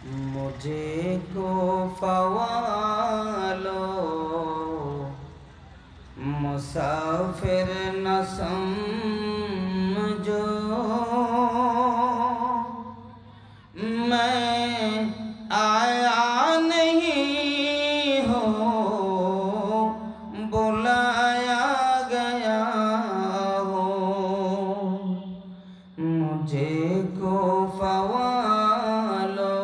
मुझे को फ़वालो मुसाफिर न समझो, मैं आया नहीं हो बुलाया गया हो। मुझे को फ़वालो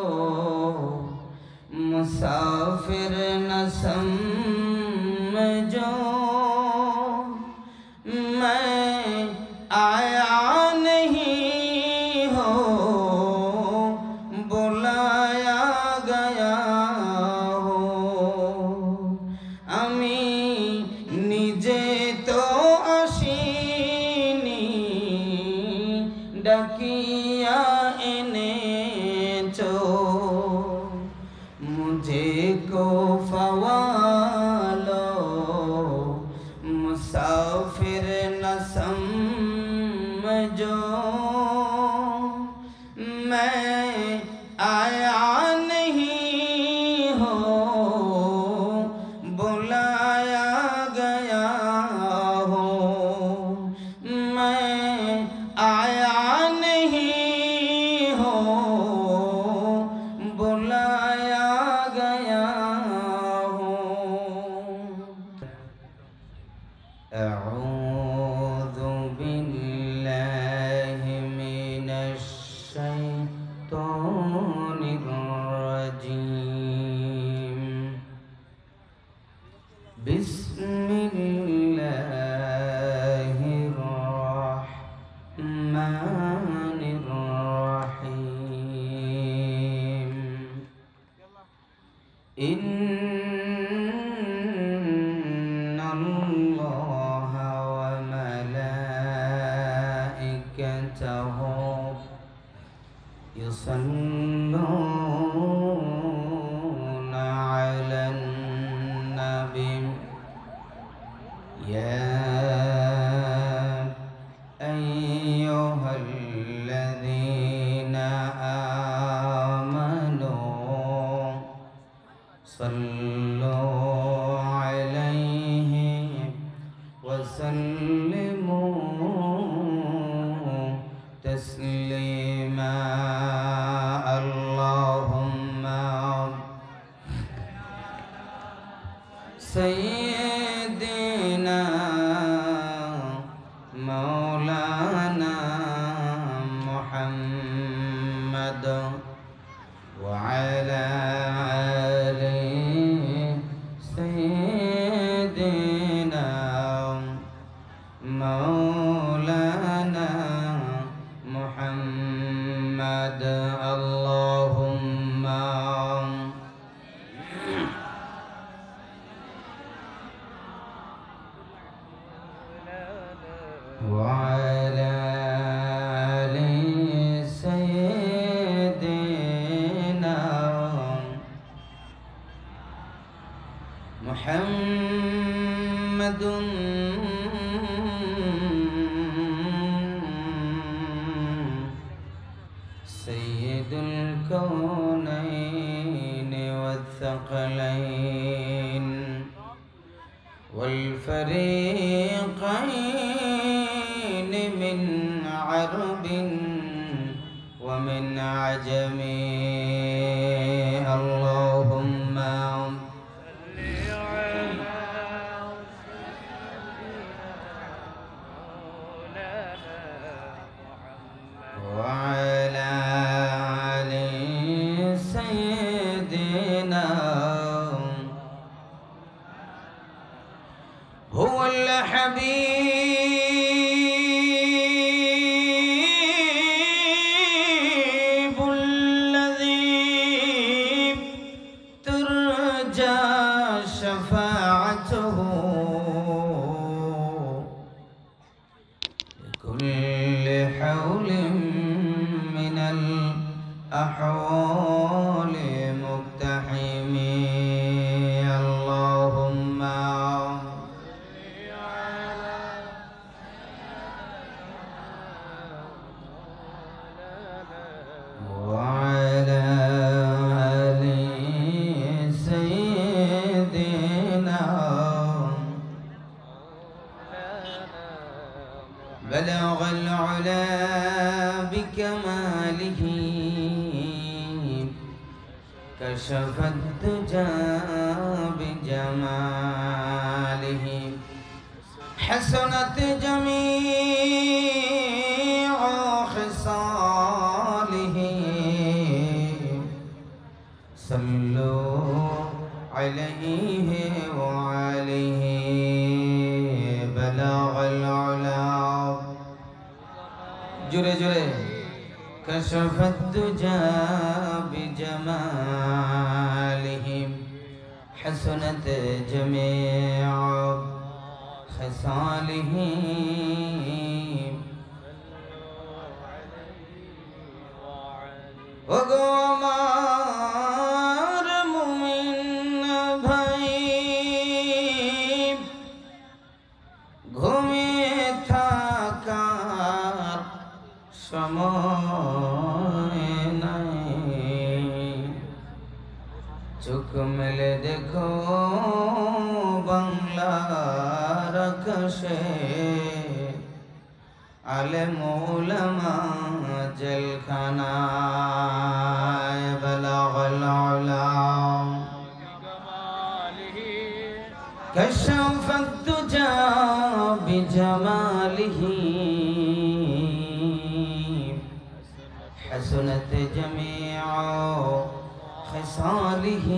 मुसाफिर न समझो, मैं आया नहीं हो बुलाया गया हो। আমি নিজে তো আসিনি, ডাকিয়া এনেছো। मुझे को फ़वालो मुसाफिर न समझो, मैं आया नहीं हो बुलाया गया हो। मैं आया नहीं हो बुलाया गया हो। अऊज़ु बिल्लाहि मिनश शैतानिर रजीम। बिस्मिल्लाहिर रहमानिर रहीम। इन्नल्लाहा व मलाइकतहु युसल्लूना अलन नबी या अय्युहल्लज़ीना आमनू सल्लु अलैहि वसल्लिमू तस्लीमा। अल्लाहुम्मा सय्यिदना मौलाना मुहम्मद व अला आलि सय्यिदना मौलाना मुहम्मद। अल्लाहुम्मा व अला आलि सय्यिदना मुहम्मदुन सय्यिदुल कौनैन वत्थक़लैन वल्फरीक़ैन मिन अरबिन व मिन अजमी। अल्लाहुम्मा وعلى آل سيدنا هو الحبيب الذي ترجى شفاعته لكل حول من الأحوال مقتحم. اللهم وعلى كشف الدجى بجماله حسنت جميع خصاله صلوا عليه وعليه بلغ العلا جري جري كشف الدجى بجماله حسنت جميع خصاله وقمر মুমিন ভাই ঘুমিয়ে থাকার সময় নাই চোখ মেলে দেখো বাংলার আকাশে আলেম উলামা জেলখানায় বালাগাল উলা كشف الدجى بجماله حسنت جميع خصاله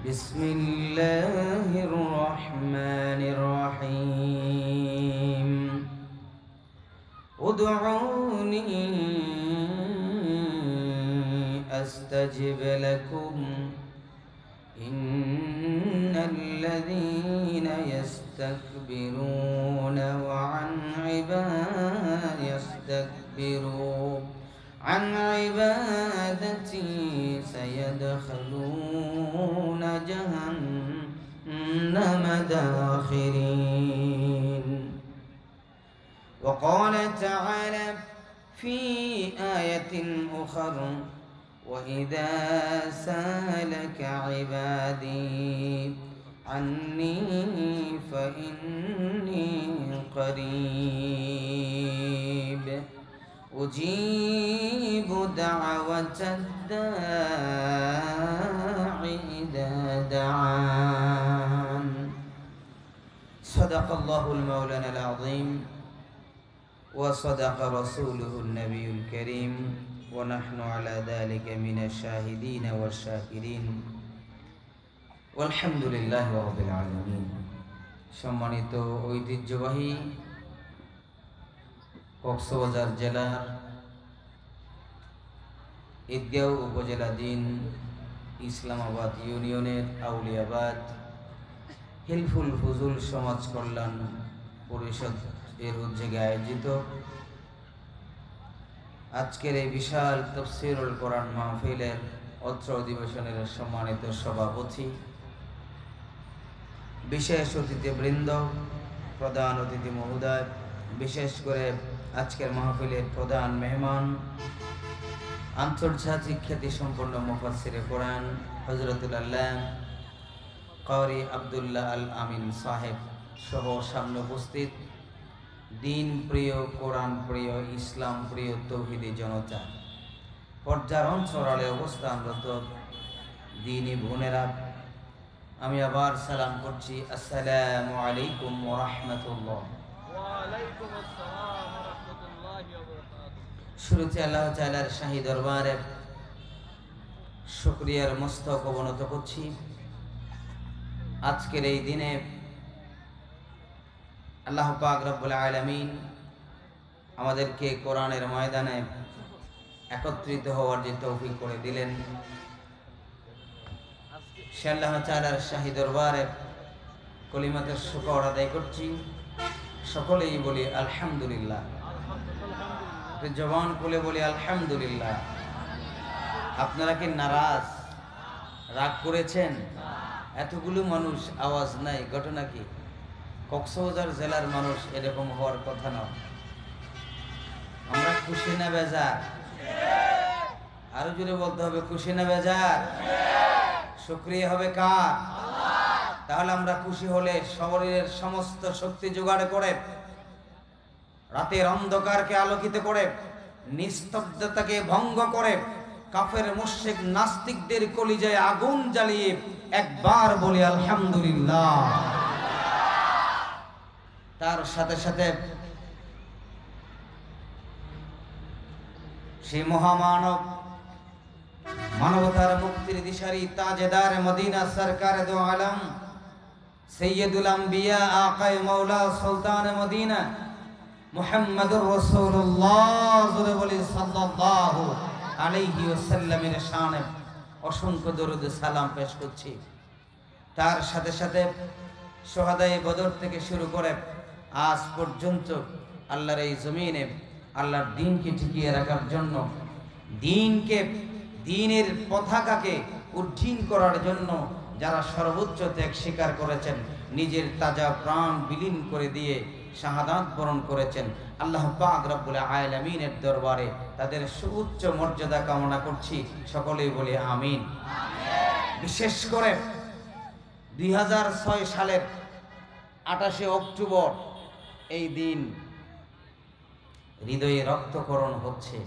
بسم الله الرحمن الرحيم ادعوني أستجب لكم إن الذين يستكبرون عن عبادتي سيدخلون جهنم داخرين وقال تعالى في آية أخرى وإذا سألك عبادي عني فإني قريب أجيب دعوة الداع إذا دعان صدق الله المولانا العظيم وصدق رسوله النبي الكريم ونحن على ذلك من الشاهدين والشاكرين والحمد لله رب العالمين সম্মানিত ঐতিহ্যবাহী কক্সবাজার জেলার ঈদগাঁও উপজেলাধীন ইসলামাবাদ ইউনিয়নের আউলিয়াবাদ হিলফুল ফুজুল সমাজ কল্যাণ পরিষদ এর উদ্যোগে আয়োজিত আজকের এই বিশাল তাফসীরুল কোরআন মাহফিলের অত্র অধিবেশনের সম্মানিত সভাপতি, বিশেষ অতিথিবৃন্দ, প্রধান অতিথি মহোদয়, বিশেষ করে আজকের মাহফিলের প্রধান মেহমান, আন্তর্জাতিক খ্যাতিসম্পন্ন মুফাসসিরে কোরআন হযরতুল আল্লাহ কারি আব্দুল্লাহ আল আমিন সাহেব সহ সামনে উপস্থিত দিন প্রিয়, কোরআন প্রিয়, ইসলাম প্রিয় তৌহিদি জনতা, পর্যার অঞ্চলে অবস্থানরত দিনী বোনেরা, আমি আবার সালাম করছি, আসসালামু আলাইকুম ওয়া রাহমাতুল্লাহ। শুরুতে আল্লাহ তাআলার শাহী দরবারে শুকরিয়ার মস্তক অবনত করছি। আজকের এই দিনে আল্লাহ পাক রব্বুল আলামিন আমাদেরকে কোরআনের ময়দানে একত্রিত হওয়ার যে তৌফিক করে দিলেন, সে আল্লাহ তাআলার শাহী দরবারে কলিমাতের শুকর আদায় করছি। সকলেই বলি আলহামদুলিল্লাহ, জবান খুলে বলি আলহামদুলিল্লাহ। আপনারা কি নারাজ, রাগ করেছেন? এতগুলো মানুষ, আওয়াজ নাই, ঘটনা কি? কক্সবাজার জেলার মানুষ এরকম হওয়ার কথা না। আমরা খুশি না বেজার? আরো জোরে বলতে হবে, খুশি না বেজার? শুকরিয়া হবে কার? তাহলে আমরা খুশি হলে শরীরের সমস্ত শক্তি জোগাড় করে রাতের অন্ধকারকে আলোকিত করে, নিস্তব্ধতাকে ভঙ্গ করে, কাফের মুশরিক নাস্তিকদের কলিজায় আগুন জ্বালিয়ে একবার বলি আলহামদুলিল্লাহ। তার সাথে সাথে সেই মহামানব, মানবতার মুক্তির দিশারি, তাজেদার মদিনা, সরকার দো আলম, সৈয়দুল আম্বিয়া, আকায়ে মাওলা, সুলতান মদিনা, মুহাম্মদুর রাসূলুল্লাহ সাল্লাল্লাহু আলাইহি ওয়াসাল্লামের শানে অসংখ্য দরুদ সালাম পেশ করছি। তার সাথে সাথে শহাদায়ে বদর থেকে শুরু করে আজ পর্যন্ত আল্লাহর এই জমিনে আল্লাহর দ্বীনকে টিকিয়ে রাখার জন্য, দ্বীনের পতাকাকে উড্ডীন করার জন্য যারা সর্বোচ্চ ত্যাগ স্বীকার করেছেন, নিজের তাজা প্রাণ বিলীন করে দিয়ে শাহাদাত বরণ করেছেন, আল্লাহ পাক রব্বুল আলামিনের দরবারে তাদের সুউচ্চ মর্যাদা কামনা করছি। সকলেই বলি আমিন। বিশেষ করে 2006 সালের 28শে অক্টোবর এই দিন হৃদয়ে রক্তকরণ হচ্ছে।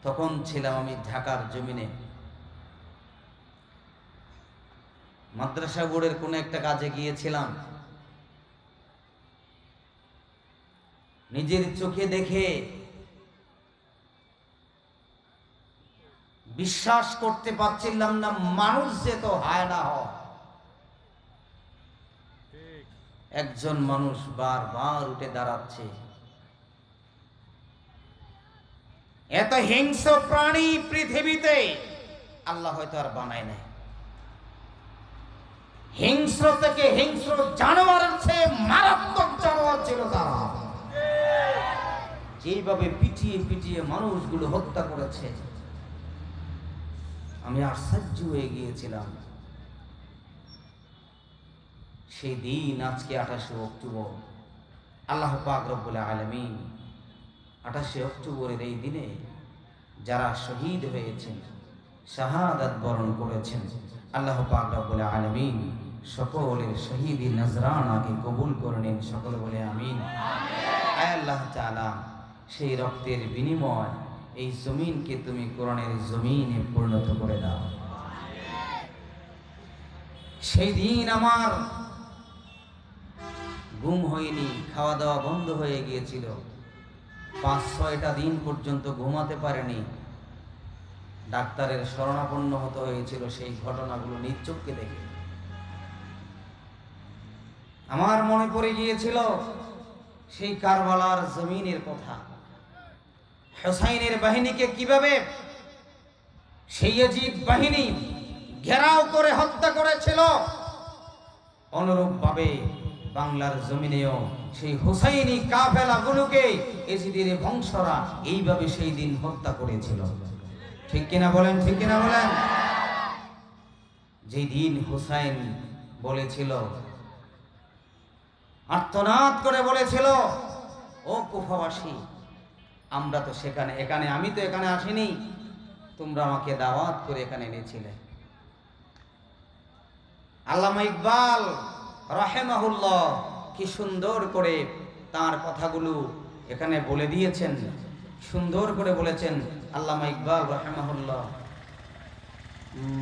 তখন ছিলাম আমি ঢাকার জমিনে, মাদ্রাসা বোর্ডের কোনো একটা কাজে গিয়েছিলাম। নিজের চোখে দেখে বিশ্বাস করতে পারছিলাম না, মানুষ যে তো হায় না হয়। একজন মানুষ বারবার উঠে দাঁড়াচ্ছে। এত হিংস্র প্রাণী পৃথিবীতে আল্লাহ হয়তো আর বানায় নাই। হিংস্র থেকে হিংস্র জানোয়ারের চেয়ে মারাত্মক জানোয়ার ছিল তারা। যেভাবে পিটিয়ে পিটিয়ে মানুষগুলো হত্যা করেছে, আমি আশ্চর্য হয়ে গিয়েছিলাম। সেই দিন আজকে 28শে অক্টোবর। আল্লাহ পাক রব্বুল আলামিন 28শে অক্টোবরের এই দিনে যারা শহীদ হয়েছেন, শাহাদাত বরণ করেছেন, আল্লাহ পাক রব্বুল আলামিন সকলের শহীদি নজরানাকে কবুল করে নিন। সকলে বলে আমিন। আয় আল্লাহ তাআলা, সেই রক্তের বিনিময় এই জমিনকে তুমি কোরআনের জমিনে পরিণত করে দাও। সেই দিন আমার ঘুম হয়নি, খাওয়া দাওয়া বন্ধ হয়ে গিয়েছিল। 5-6টা দিন পর্যন্ত ঘুমাতে পারেনি। ডাক্তারের শরণাপন্ন হতে হয়েছিল সেই ঘটনাগুলো নিজ চোখে দেখে। আমার মনে পড়ে গিয়েছিল সেই কারবালার জমিনের কথা। হুসাইনের বাহিনীকে কিভাবে সেই ইয়াজিদ বাহিনী ঘেরাও করে হত্যা করেছিল, অনুরূপভাবে বাংলার জমিনেও সেই হুসাইনি কাফেলাগুলোকে ইয়াজিদের বংশরা এইভাবে সেই দিন হত্যা করেছিল। ঠিক কিনা বলেন? ঠিক কিনা বলেন? যেই দিন হুসাইন বলেছিল, আর্তনাদ করে বলেছিল, ও কুফাবাসী, আমরা তো এখানে আমি তো এখানে আসিনি, তোমরা আমাকে দাওয়াত করে এখানে এনেছিলে। আল্লামা ইকবাল রাহিমাহুল্লাহ কি সুন্দর করে তার কথাগুলো এখানে বলে দিয়েছেন, সুন্দর করে বলেছেন আল্লামা ইকবাল রাহিমাহুল্লাহ।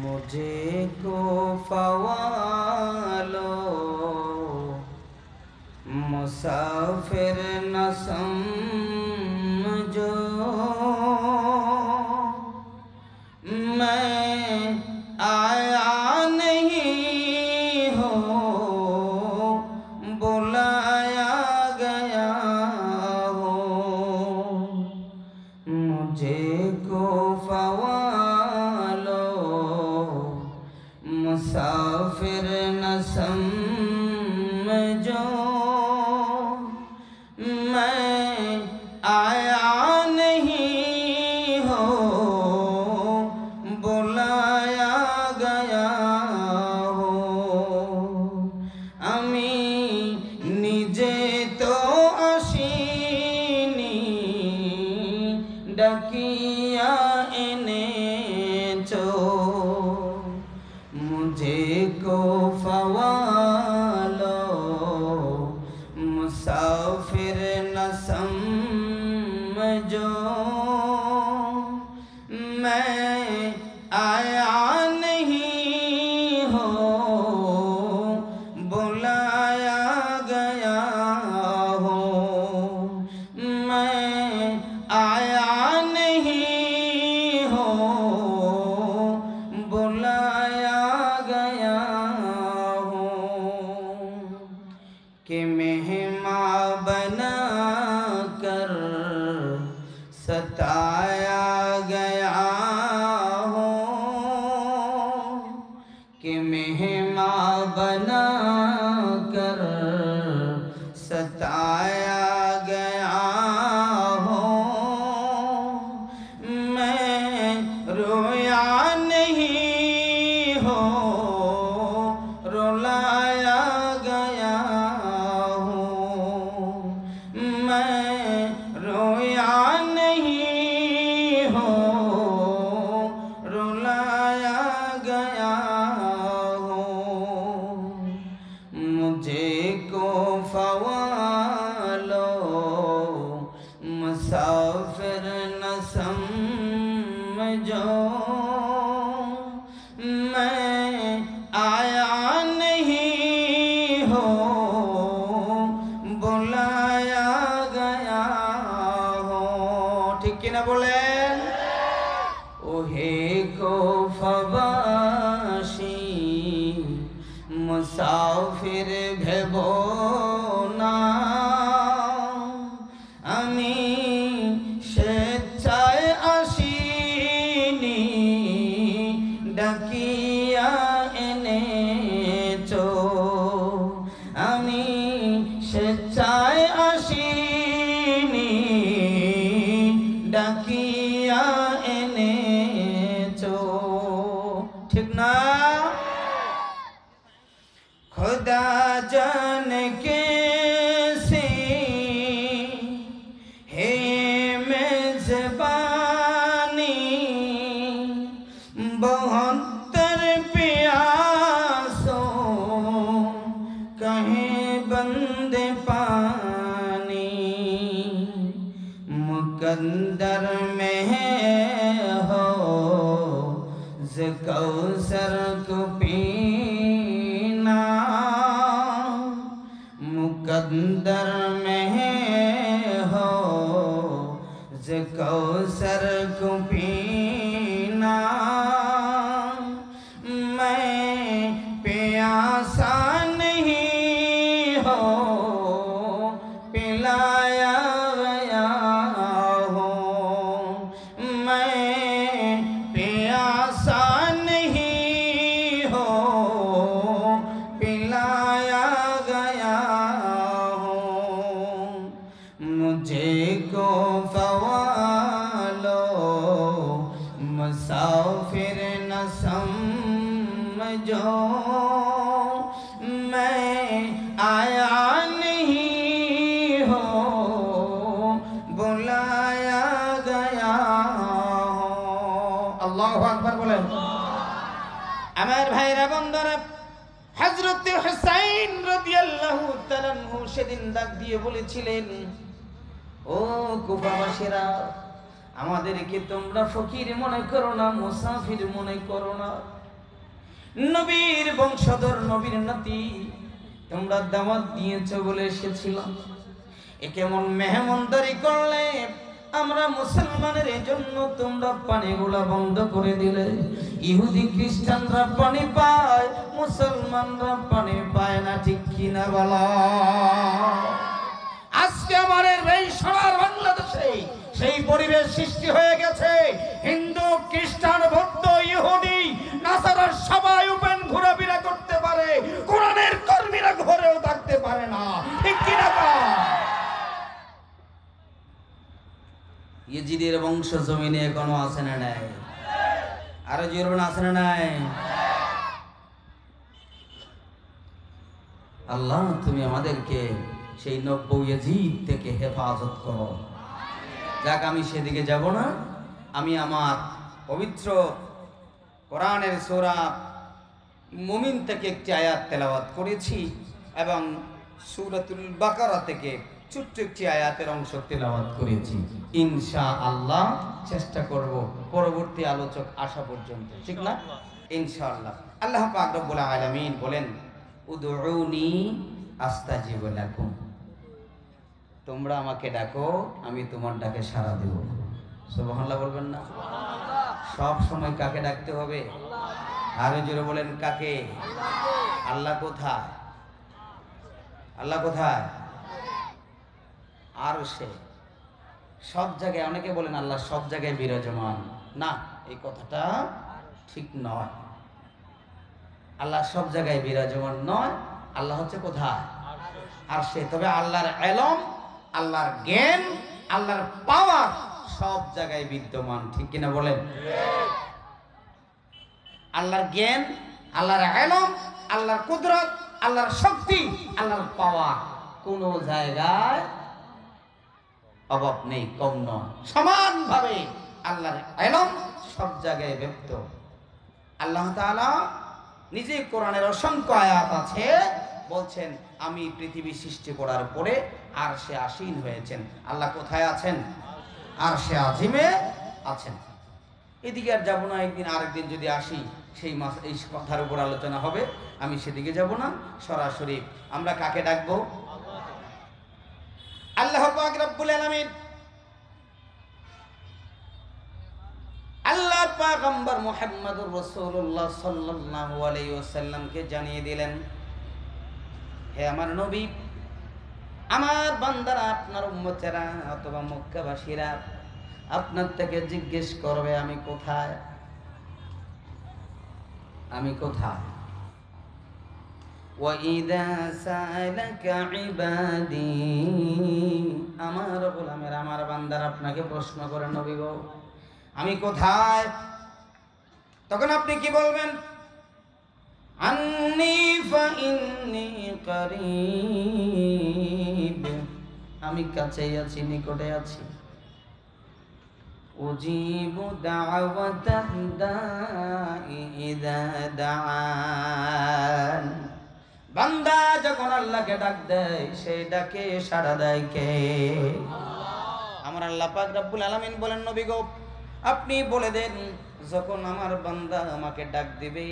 মুঝে কো ফওয়ালো मुसाफिर न समझो, मैं आया नहीं हूँ, बुलाया गया हूँ। मुझे को फवालो मुसाफिर न समझो, ডাকিয়া এনেছো, মুঝে কো ফওয়ালো মুসাফির ন समझो मैं आया नहीं हो, बुलाया गया हो। मैं आया नहीं हो, बुलाया गया हो। कि मेहमान बना कर सताया गया हो, कि मेहमान बना कर सताया गया हो। मैं रोया नहीं हो, रुलाया गया हो। मैं रोया नहीं हो, रुलाया गया हो। मुझे को फवालो मुसाफिर न समझो, मैं आया नहीं हो, बुलाया गया हो। ठीक कि ना बोलें? ओहे को फवाशी मुसाफिर भेबो ना, আমি স্বেচ্ছায় আসিনি, ডাকিয়া এনেছো। আমি স্বেচ্ছায় আসিনি, ডাকিয়া এনেছো। ঠিক না? खुदा जान कैसी है मेजबानी, 72 प्यासों कहे बंदे पानी। मुकद्दर में हो कौसर को पीना, मुकद्दर में हो कौसर को पीना। मैं प्यासा नहीं हो, पिलाया गया हो। मैं प्यासा नहीं हो, पिलाया गया हो। मुझे को फवालो मुसाफिर न समझो, मैं आया नहीं हो, बुलाया गया हो। আল্লাহু আকবার বলেন। আমার ভাইরা বন্ধুরা, হযরত হুসাইন রাদিয়াল্লাহু তাআলা আনহু সেদিন ডাক দিয়ে বলেছিলেন, ও কুফাবাসীরা, আমাদেরকে তোমরা ফকির মনে করো না, মুসাফির মনে করো না। নবীর বংশধর, নবীর নাতি, তোমরা দাওয়াত দিয়েছো বলে এসেছিলাম। এ কেমন মেহমানদারি করলে আমরা মুসলমানের জন্য তোমরা পানিগুলা বন্ধ করে দিলে। ইহুদি খ্রিস্টানরা পানি পায়, মুসলমানরা পানি পায় না। ঠিক কিনা বলা? আজকে আমাদের এই সোনার বাংলাদেশে সেই পরিবেশ সৃষ্টি হয়ে গেছে। হিন্দু, খ্রিস্টান, বৌদ্ধ, ইহুদি, নাসারা সবাই ওপেন ঘোরাফেরা করতে পারে, কোরআনের কর্মীরা ঘরেও থাকতে পারে না। ঠিক কিনা? ইয়েজিদের বংশ জমিনে এখনো আছে না নাই? আরো জোরে আছে না নাই? আল্লাহ, তুমি আমাদেরকে সেই 90 ইয়াজিদ থেকে হেফাজত করো। যাক, আমি সেদিকে যাব না। আমি আমার পবিত্র কোরআনের সূরা মুমিন থেকে একটি আয়াত তেলাওয়াত করেছি এবং সূরাতুল বাকারা থেকে ছোট্ট একটি আয়াতের অংশ তেলাওয়াত করেছি। ইনশাআল্লাহ চেষ্টা করব পরবর্তী আলোচক আসা পর্যন্ত, ঠিক না? ইনশাআল্লাহ। আল্লাহ পাক রব্বুল আলামিন বলেন, উদউনি আস্তাজিব লাকুম, তোমরা আমাকে ডাকো, আমি তোমার ডাকে সাড়া দেব। সুবহানাল্লাহ বলবেন না? সব সময় কাকে ডাকতে হবে? আরো জোরে বলেন, কাকে? আল্লাহ কোথায়? আল্লাহ কোথায়? আর সে সব জায়গায়। অনেকে বলেন আল্লাহ সব জায়গায় বিরাজমান। না, এই কথাটা ঠিক নয়। আল্লাহ সব জায়গায় বিরাজমান নয়। আল্লাহ হচ্ছে কোথায়? আর সে। তবে আল্লাহর ইলম, আল্লাহর জ্ঞান, আল্লাহর পাওয়ার সব জায়গায় বিদ্যমান, ঠিক কিনা বলেন? আল্লাহর জ্ঞান, আল্লাহর ইলম, আল্লাহর কুদরত, আল্লাহর শক্তি, আল্লাহর পাওয়ার কোন জায়গায় অভাব নেই, কম নয়। সমানভাবে আল্লাহর ইলম সব জায়গায় ব্যপ্ত। আল্লাহ তাআলা নিজে কোরআনের অসংখ্য আয়াত আছে, বলছেন আমি পৃথিবী সৃষ্টি করার পরে আরশে আসীন হয়েছেন। আল্লাহ কোথায় আছেন? আরশে আজিমে আছেন। এদিকে আর যাবো না, একদিন আরেকদিন যদি আসি সেই মাস এই কথার উপর আলোচনা হবে, আমি সেদিকে যাব না। সরাসরি আমরা কাকে ডাকবো? আল্লাহ পাক রব্বুল আলামিন আল্লাহর পয়গম্বর মুহাম্মদুর রাসূলুল্লাহ সাল্লাল্লাহু আলাইহি ওয়াসাল্লামকে জানিয়ে দিলেন, হে আমার নবী, আমার বান্দারা, আপনার উম্মতেরা অথবা মক্কাবাসীরা আপনার থেকে জিজ্ঞেস করবে আমি কোথায়, আমি কোথায়। وَإِذَا سَأَلَكَ عِبَادِي, আমার গোলামের, আমার বান্দারা আপনাকে প্রশ্ন করে নবী গো আমি কোথায়, তখন আপনি কি বলবেন? আন্নী ফাইন্নী করিব, আমি কাছেই আছি, নিকটে আছি। উজিবু দাওয়াতাদ দাঈ ইযা দাআন, বান্দা যখন আল্লাহকে ডাক দেয় সেই ডাকে সাড়া দেয় কে? আমার আল্লাহ পাক রব্বুল আলামিন বলেন, নবী গো আপনি বলে দেন যখন আমার বান্দা আমাকে ডাক দিবে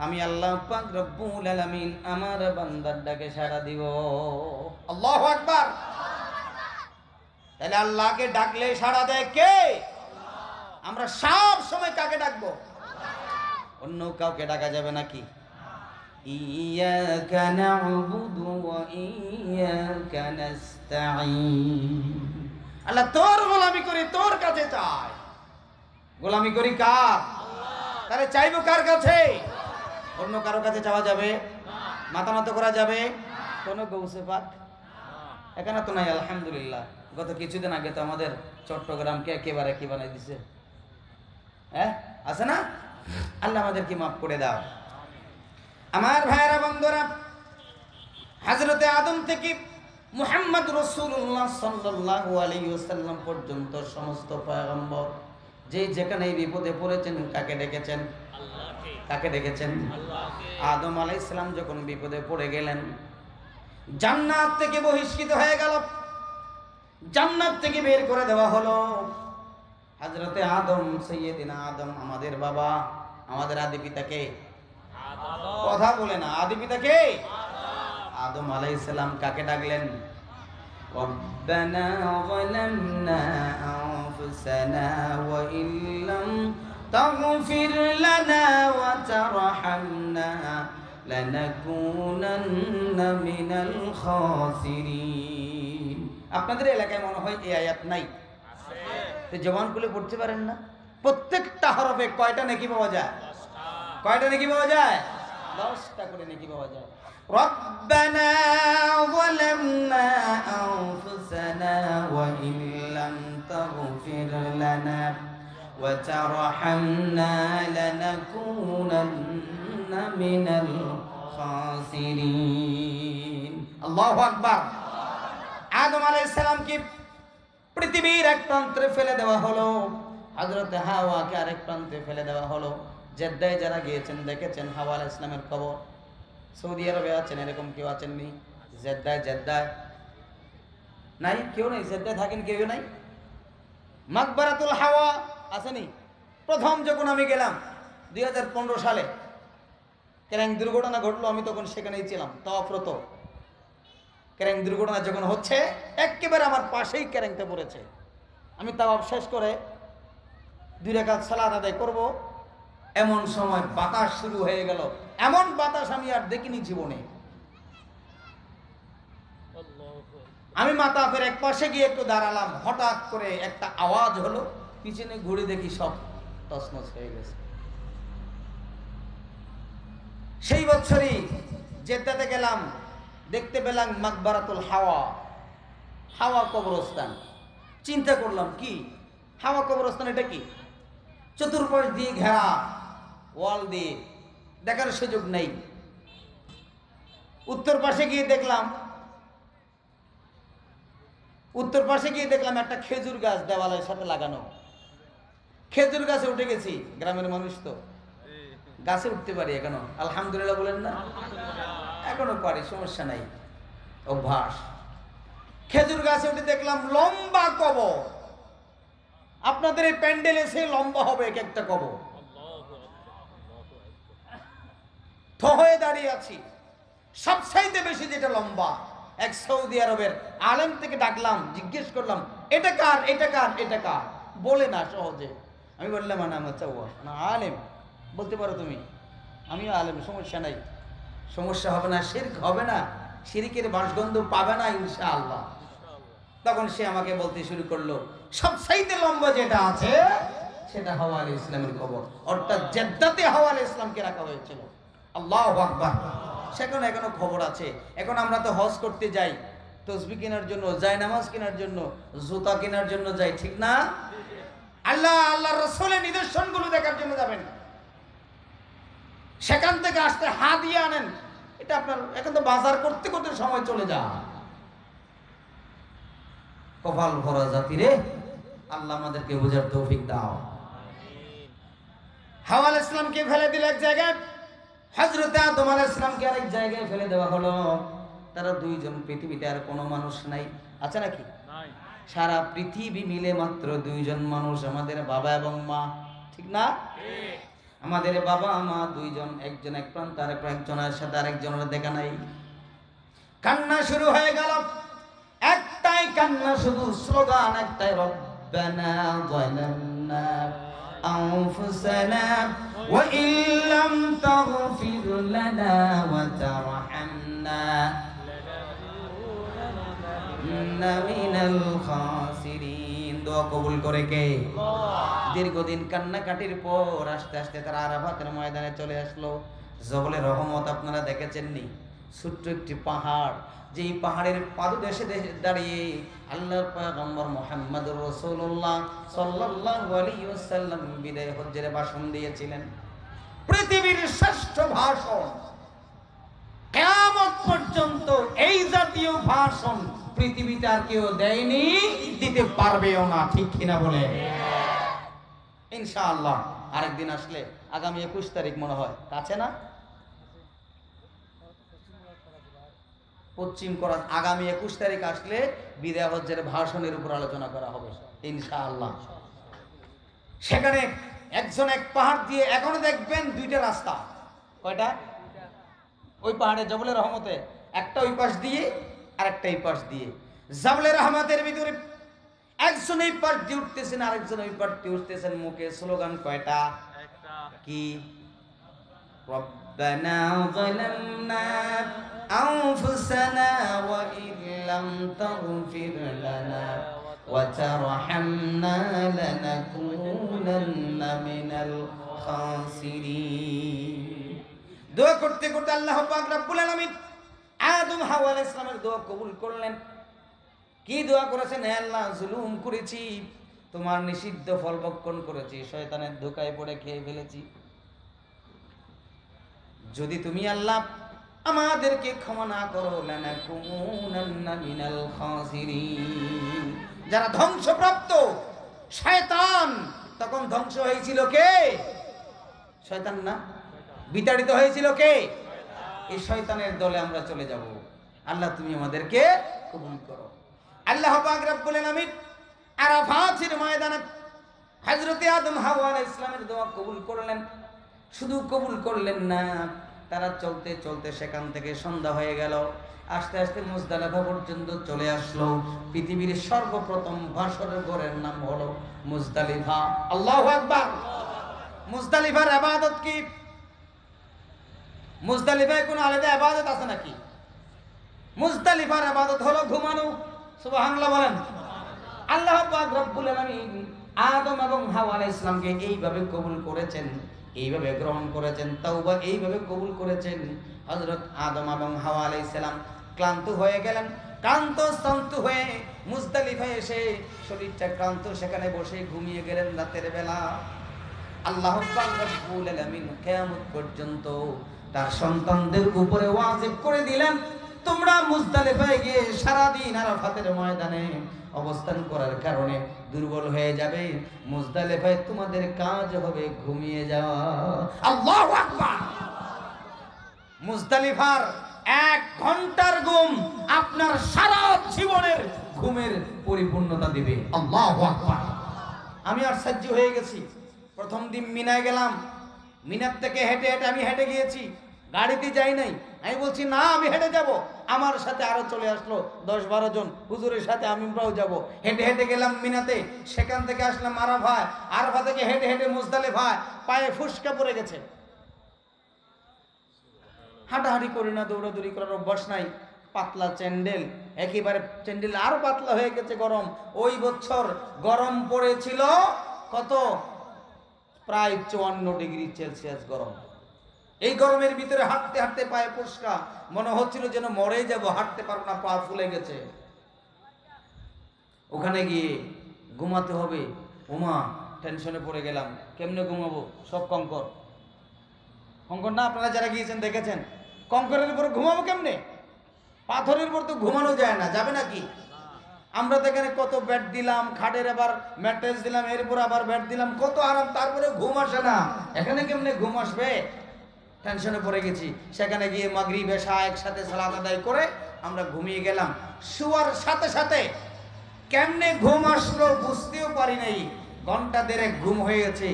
আমি আল্লাহ পাক রব্বুল আলামিন আমার বান্দার ডাকে সাড়া দিব। আল্লাহু আকবার। তাহলে আল্লাহকে ডাকলে সাড়া দেয় কে? আমরা সব সময় কাকে ডাকবো? অন্য কাউকে ডাকা যাবে নাকি? ইয়্যাকা না'বুদু ওয়া ইয়্যাকা নাস্তাঈন, আল্লাহ তোর গোলামি করি, তোর কাছে চাই। গোলামি করি কার? তাহলে চাইবো কার কাছে? অন্য কারো কাছে চাওয়া যাবে? মাথা নত করা যাবে? কোনো গৌসে পাক এখানে তো নাই। আলহামদুলিল্লাহ, গত কিছুদিন আগে তো আমাদের চট্টগ্রামকে একেবারে কি বানাই দিছে, হ্যাঁ আছে না? আল্লাহ আমাদেরকে মাফ করে দাও। আমার ভাইয়েরা বন্ধুরা, হযরতে আদম থেকে মুহাম্মদ রাসূলুল্লাহ সাল্লাল্লাহু আলাইহি ওয়াসাল্লাম পর্যন্ত সমস্ত পয়গম্বর যে যেখানে বিপদে পড়েছেন কাকে ডেকেছেন? আল্লাহকে। কাকে ডেকেছেন? আল্লাহকে। আদম আলাইহিস সালাম যখন বিপদে পড়ে গেলেন, জান্নাত থেকে বহিষ্কৃত হয়ে গেল, জান্নাত থেকে বের করে দেওয়া হলো। হযরতে আদম, সাইয়্যিদিনা আদম, আমাদের বাবা, আমাদের আদি পিতা কে? আদম। কথা বলে না, আদি পিতা কে? আদম আলাইহিস সালাম কাকে ডাকলেন? রব্বানা যালামনা আনফুসানা ওয়া ইল্লাম তাগফির লানা ওয়া তারহামনা লানাকুনান্না মিনাল খাসিরিন। আপনাদের এলাকায় মনে হয় এই আয়াত নাই? আছে। তো জবান খুলে পড়তে পারেন না? প্রত্যেকটা হরফে কয়টা নেকি পাওয়া যায়? 10টা। কয়টা নেকি পাওয়া যায়? 10টা করে নেকি পাওয়া যায়। ربنا ظلمنا أنفسنا وإن لم تغفر لنا وترحمنا لنكونن من الخاسرين। الله أكبر। আদম আলাইহিস সালামকে পৃথিবীর এক প্রান্তে ফেলে দেওয়া হলো, হযরত হাওয়াকে আরেক প্রান্তে ফেলে দেওয়া হলো। জেদ্দায় যারা গিয়েছেন দেখেছেন হাওয়া আলাইহিস সালামের কবর। সৌদি আরবে আছেন, এরকম কেউ আছেননি? জেদ্দায় নাই, কেউ নাই, জেদ্দায় থাকেন কেউ নাই। মাকবারাতুল হাওয়া আসেনি? প্রথম যখন আমি গেলাম 2015 সালে, ক্যারেং দুর্ঘটনা ঘটলো, আমি তখন সেখানেই ছিলাম তাওয়াফরত। ক্যারেং দুর্ঘটনা যখন হচ্ছে, একেবারে আমার পাশেই ক্যারেংটা পড়েছে। আমি তাওয়াফ শেষ করে 2 রাকাত সালাত আদায় করব, এমন সময় বাতাস শুরু হয়ে গেল। এমন বাতাস আমি আর দেখিনি জীবনে। আমি মাতাফের এক পাশে গিয়ে একটু দাঁড়ালাম, হঠাৎ করে একটা আওয়াজ হলো, পিছনে ঘুরে দেখি সব তছনছ হয়ে গেছে। সেই বছরই জেদ্দাতে গেলাম, দেখতে পেলাম মাকবারাতুল হাওয়া, হাওয়া কবরস্থান। চিন্তা করলাম কি হাওয়া কবরস্থান, এটা কি? চতুর্পাশ দিয়ে ঘেরা, ওয়াল দিয়ে, দেখার সুযোগ নেই। উত্তর পাশে গিয়ে দেখলাম একটা খেজুর গাছ দেওয়ালের সাথে লাগানো। খেজুর গাছে উঠে গেছি, গ্রামের মানুষ তো গাছে উঠতে পারি এখনো, আলহামদুলিল্লাহ বলেন না? এখনো পারি, সমস্যা নাই, অভ্যাস। খেজুর গাছে উঠে দেখলাম লম্বা কবর। আপনাদের এই প্যান্ডেলে সে লম্বা হবে এক একটা কবর। হয়ে দাঁড়িয়ে আছি, সবচাইতে বেশি যেটা লম্বা, এক সৌদি আরবের আলেম থেকে ডাকলাম, জিজ্ঞেস করলাম এটা কার, এটা কার, এটা কার? বলে না সহজে। আমি বললাম আমার চাওয়া না, আলেম বলতে পারো তুমি, আমিও আলেম, সমস্যা নাই, সমস্যা হবে না, শিরক হবে না, শিরকের বাসগন্ধ পাবে না ইনশাআল্লাহ। তখন সে আমাকে বলতে শুরু করলো সবচাইতে লম্বা যেটা আছে সেটা হাওয়া আলাইহিস ইসলামের কবর, অর্থাৎ জেদ্দাতে হাওয়া আলাইহিস ইসলামকে রাখা হয়েছিল। আল্লাহু আকবার। সেখানে এখনো খবর আছে। এখন আমরা তো হজ করতে যাই, তসবিহ কেনার জন্য, জায়নামাজ কেনার জন্য, জুতা কেনার জন্য যাই, ঠিক না? আল্লাহর রাসূলের নিদর্শনগুলো দেখার জন্য যাবেন, সেখান থেকে আসতে হাদিয়া আনেন। এটা আপনার এখন তো বাজার করতে করতে সময় চলে যায়। কপাল ভরা জাতি রে, আল্লাহ আমাদেরকে বোঝার তৌফিক দাও। হাওয়া আলাইহিস ইসলামকে ফেলে দিল এক জায়গায়, হযরত আদম আলাইহিস ইসলামকে আরেক জায়গায় ফেলে দেওয়া হলো। তারা দুইজন, পৃথিবীতে আর কোনো মানুষ নাই, আছে নাকি? নাই। সারা পৃথিবী মিলে মাত্র দুইজন মানুষ, আমাদের বাবা এবং মা, ঠিক না? ঠিক। আমাদের বাবা মা দুইজন, একজন এক প্রান্ত আর একজনের সাথে আরেকজনের দেখা নাই। কান্না শুরু হয়ে গেল, একটাই কান্না, শুধু স্লোগান একটাই, রব্বানা যালামনা আনফুসানা ওয়া ইল্লাম তাগফির লানা ওয়া তারহামনা লানাকুনান্না মিনাল খাসিরিন। দোয়া কবুল করে কে? আল্লাহ। দীর্ঘদিন কান্নাকাটির পর আস্তে আস্তে তারা আরাফাতের ময়দানে চলে আসলো। জবলে রহমত আপনারা দেখেছেননি? ছোট্ট একটি পাহাড়, যেই পাহাড়ের পাদদেশে দাঁড়িয়ে আল্লাহর পয়গম্বর মুহাম্মদুর রাসূলুল্লাহ সাল্লাল্লাহু আলাইহি ওয়াসাল্লাম বিদায় হজ্জের ভাষণ দিয়েছিলেন। পৃথিবীর শ্রেষ্ঠ ভাষণ, কিয়ামত পর্যন্ত এই জাতীয় ভাষণ পৃথিবীতে আর কেউ দেয়নি, দিতে পারবেও না, ঠিক কিনা বলে? ইনশাআল্লাহ আরেকদিন আসলে, আগামী 21 তারিখ মনে হয়, কাছে না? পশ্চিম করাত, আগামী 21 তারিখ আসলে বিদায় হজ্জের ভাষণের উপর আলোচনা করা হবে ইনশাআল্লাহ। সেখানে একজন এক পাহাড় দিয়ে, এখনো দেখবেন 2টা রাস্তা। কয়টা? ওই পাহাড়ে জবলে রহমতে একটা ওই পাশ দিয়ে আর একটা এই পাশ দিয়ে। জবলে রহমতের ভিতরে একজন এই পাশ দিয়ে উঠতেছেন, আরেকজন ওই পাশ দিয়ে উঠতেছেন, মুখে স্লোগান কয়টা? একটা। কি? রব্বানা যালামনা আনফুসানা ওয়া ইল্লাম তাগফির লানা ওয়া তারহামনা লানাকুনান্না মিনাল খাসিরিন। দোয়া করতে করতে আল্লাহ পাক রব্বুল আলামিন আদম হাওয়া আলাইহিস সালামের দোয়া কবুল করলেন। কি দোয়া করেছেন? হে আল্লাহ, জুলুম করেছি, তোমার নিষিদ্ধ ফল ভক্ষণ করেছি, শয়তানের ধোঁকায় পড়ে খেয়ে ফেলেছি। যদি তুমি আল্লাহ আমাদেরকে ক্ষমা না করো, লানাকুনান্না মিনাল খাসিরিন, যারা ধ্বংসপ্রাপ্ত। শয়তান তখন ধ্বংস হয়েছিল কে? শয়তান না, বিতাড়িত হয়েছিল কে? এই শয়তানের দলে আমরা চলে যাব। আল্লাহ তুমি আমাদেরকে কবুল করো। আল্লাহ পাক রব্বুল আলামিন আরাফাতের ময়দানে হযরত আদম হাওয়া আলাইহিস সালামের দোয়া কবুল করলেন। শুধু কবুল করলেন না, তারা চলতে চলতে সেখান থেকে সন্ধ্যা হয়ে গেল। আস্তে আস্তে মুজদালিফা পর্যন্ত চলে আসলো। পৃথিবীর সর্বপ্রথম বাসরের ঘরের নাম হলো মুজদালিফা। আল্লাহু আকবার। মুজদালিফার ইবাদত কি? মুজদালিফায় কোনো আলাদা ইবাদত আছে নাকি? মুজদালিফার ইবাদত হলো ঘুমানো। সুবহানাল্লাহ বলেন। আল্লাহ পাক রব্বুল আলামিন আদম এবং হাওয়া আলাইহিস সালামকে এইভাবে কবুল করেছেন, এইভাবে গ্রহণ করেছেন, তাওবা এইভাবে কবুল করেছেন। হযরত আদম এবং হাওয়া আলাইহিস সালাম ক্লান্ত হয়ে গেলেন। ক্লান্ত হয়ে মুজদালিফায় এসে শরীরটা ক্লান্ত, সেখানে বসে ঘুমিয়ে গেলেন রাতের বেলা। আল্লাহ পাক রব্বুল আলামিন কিয়ামত পর্যন্ত তার সন্তানদের উপরে ওয়াজিব করে দিলেন, তোমরা মুজদালিফায় গিয়ে সারা দিন আরাফাতের ময়দানে অবস্থান করার কারণে দুর্বল হয়ে যাবে। মুজদালিফায় তোমাদের কাজ হবে ঘুমিয়ে যাওয়া। আল্লাহু আকবার। মুজদালিফার 1 ঘন্টার ঘুম আপনার সারা জীবনের ঘুমের পরিপূর্ণতা দিবে। আল্লাহু আকবার। আমি আশ্চর্য হয়ে গেছি। প্রথম দিন মিনায় গেলাম, মিনার থেকে হেঁটে হেঁটে আমি হেঁটে গিয়েছি, গাড়িতে যাই নাই। আমি বলছি না আমি হেঁটে যাব, আমার সাথে আরো চলে আসলো 10-12 জন, হুজুরের সাথে আমরাও যাব। হেঁটে হেঁটে গেলাম মিনাতে, সেখান থেকে আসলাম আরাফায়, আরাফা থেকে হেঁটে হেঁটে মুজদালিফায়। পায়ে ফুসকা পড়ে গেছে। হাঁটাহাঁটি করি না, দৌড়াদৌড়ি করার অভ্যাস নাই। পাতলা চ্যান্ডেল, একেবারে চ্যান্ডেল আরো পাতলা হয়ে গেছে। গরম, ওই বছর গরম পড়েছিল কত? প্রায় 54 ডিগ্রি সেলসিয়াস গরম। এই গরমের ভিতরে হাঁটতে হাঁটতে পায়ে ফুসকা, মনে হচ্ছিল যেন মরে যাব, হাঁটতে পারবো না, পা ফুলে গেছে। ওখানে গিয়ে ঘুমাতে হবে। ওমা, টেনশনে পড়ে গেলাম, কেমনে ঘুমাবো? সব কঙ্কর কঙ্কর না, আপনারা যারা গিয়েছেন দেখেছেন। কঙ্করের উপর ঘুমাবো কেমনে? পাথরের উপর তো ঘুমানো যায় না, যাবে নাকি? আমরা তো এখানে কত বেড দিলাম, খাটের আবার ম্যাট্রেস দিলাম, এরপর আবার বেড দিলাম, কত আরাম, তারপরে ঘুম আসে না। এখানে কেমনে ঘুম আসবে? টেনশনে পড়ে গেছি। সেখানে গিয়ে মাগরিব এশা একসাথে সালাত আদায় করে আমরা ঘুমিয়ে গেলাম। শোয়ার সাথে সাথে কেমনে ঘুম আসলো বুঝতেও পারি নাই। ঘন্টা দেড়েক ঘুম হয়ে গেছে।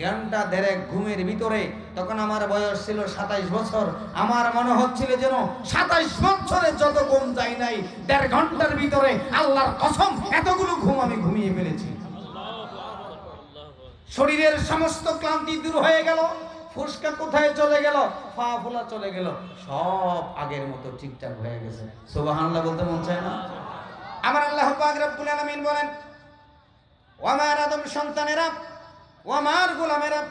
ঘন্টা দেড়েক ঘুমের ভিতরে তখন আমার বয়স ছিল 27 বছর। আমার মনে হচ্ছিল যেন 27 বছরে যত ঘুম যায় নাই, 1.5 ঘন্টার ভিতরে আল্লাহর কসম এতগুলো ঘুম আমি ঘুমিয়ে ফেলেছি। শরীরের সমস্ত ক্লান্তি দূর হয়ে গেল। ফুসকা কোথায় চলে গেল? পা ফোলা চলে গেল। সব আগের মতো ঠিকঠাক হয়ে গেছে। সুবহানাল্লাহ বলতে মন চায় না? আমার আল্লাহ পাক রব্বুল আলামিন বলেন, ও আমার আদম সন্তানেরা, ও আমার গোলামেরা,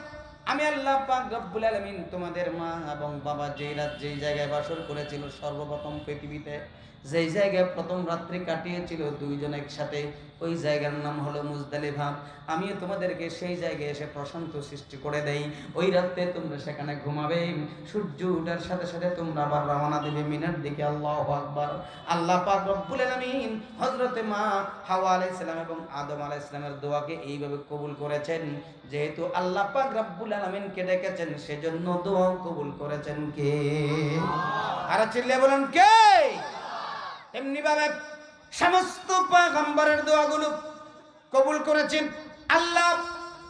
আমি আল্লাহ পাক রব্বুল আলামিন তোমাদের মা এবং বাবা যেই রাত যেই জায়গায় বাসর করেছিল, সর্বপ্রথম পৃথিবীতে যেই জায়গায় প্রথম রাত্রি কাটিয়েছিল দুইজন একসাথে, ওই জায়গার নাম হলো মুজদালিফা। আমিও তোমাদেরকে সেই জায়গায় এসে প্রশান্ত সৃষ্টি করে দেই। ওই রাতে তোমরা সেখানে ঘুমাবে। সূর্য ওঠার সাথে সাথে তোমরা আবার রওনা দেবে মিনার দিকে। আল্লাহু আকবার। আল্লাহ পাক রব্বুল আলামিন হযরতে মা হাওয়া আলাইহিস সালাম এবং আদম আলাইহিস সালামের দোয়াকে এইভাবে কবুল করেছেন। যেহেতু আল্লাহ পাক রব্বুল আলামিনকে ডেকেছেন, সেজন্য দোয়াও কবুল করেছেন কে? আর চিল্লিয়ে বলেন কে? এমনি ভাবে সমস্ত পয়গম্বরের দোয়াগুলো কবুল করেছেন আল্লাহ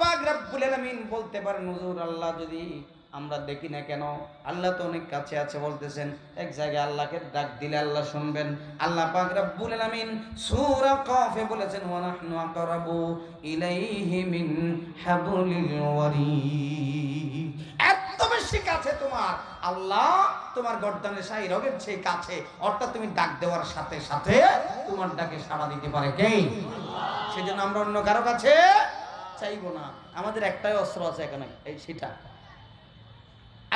পাক রব্বুল আলামিন। বলতে পারেন হুজুর, আল্লাহ যদি আমরা দেখি না কেন? আল্লাহ তো অনেক কাছে আছে বলতেছেন। এক জায়গায় আল্লাহকে ডাক দিলে আল্লাহ শুনবেন। আল্লাহ পাক রব্বুল আলামিন সূরা কাফে বলেছেন, ওয়া নাহনু আকরাবু ইলাইহি মিন হাবলিল ওয়ারিদ। এত বেশি কাছে তোমার আল্লাহ, তোমার গর্দানের শাহী রগের চেয়ে কাছে। অর্থাৎ তুমি ডাক দেওয়ার সাথে সাথে তোমার ডাকে সাড়া দিতে পারে কে? আল্লাহ। সেজন্য আমরা অন্য কারো কাছে চাইবো না। আমাদের একটাই অস্ত্র আছে এখানে, এই সেটা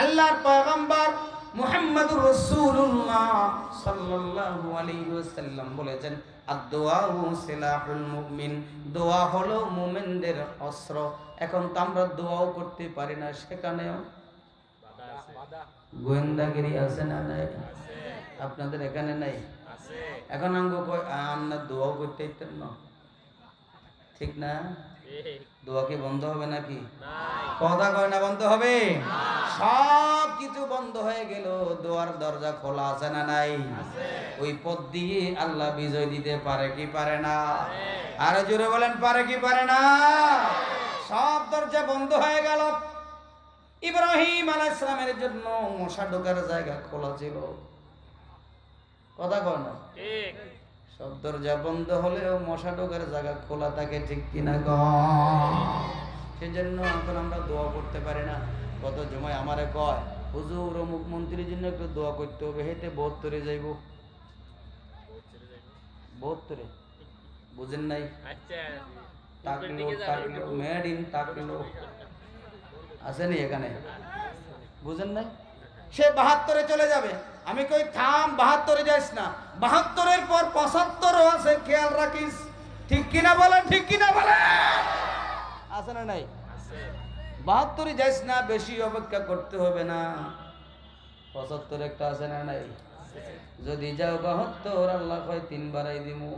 আল্লাহর পয়গম্বর মুহাম্মদুর রাসূলুল্লাহ সাল্লাল্লাহু আলাইহি ওয়াসাল্লাম বলেছেন, আদ-দুআউ সিলাহুল মুমিন। দোয়া হলো মুমিনদের অস্ত্র। এখন তো আমরা দোয়াও করতে পারি না, সেখানেও গোয়েন্দাগিরি আছে না? নাই? আপনাদের এখানে নাই? এখন আমরা দোয়াও করতে পারতেন না, ঠিক না? দোয়া কি বন্ধ হবে নাকি? কথা কয় না বন্ধ হবে? সব কিছু বন্ধ হয়ে গেল, দোয়ার দরজা খোলা আছে না নাই? ওই পথ দিয়ে আল্লাহ বিজয় দিতে পারে কি পারে না? আরো জোরে বলেন, পারে কি পারে না? সব দরজা বন্ধ হয়ে গেল। ইব্রাহিম আলাইহিস সালামের জন্য মশা ঢোকার জায়গা খোলা ছিল। কথা কয় না? ঠিক। সব দরজা বন্ধ হলেও মশা ঢোকার জায়গা খোলা থাকে, ঠিক কিনা? সেজন্য এখন আমরা দোয়া করতে পারি না। কত জমায় আমারে কয়, হুজুর ও মুখ্যমন্ত্রীর জন্য একটু দোয়া করতে হবে, হেঁটে 72 যাইব। 72 বুঝেন নাই? মেড ইন টাকলো আসেনি এখানে, বুঝেন নাই? সে 72 চলে যাবে। আমি কই থাম, 72 যাইস না, 72 পর 75 আছে, খেয়াল রাখিস। ঠিক কিনা বলেন? ঠিক কিনা বলেন? আছে না নাই? 72 যাইস না, বেশি অপেক্ষা করতে হবে না। 75 একটা আছে না নাই? যদি যাও 72, আল্লাহ কয় 3 বাড়াই দিমু।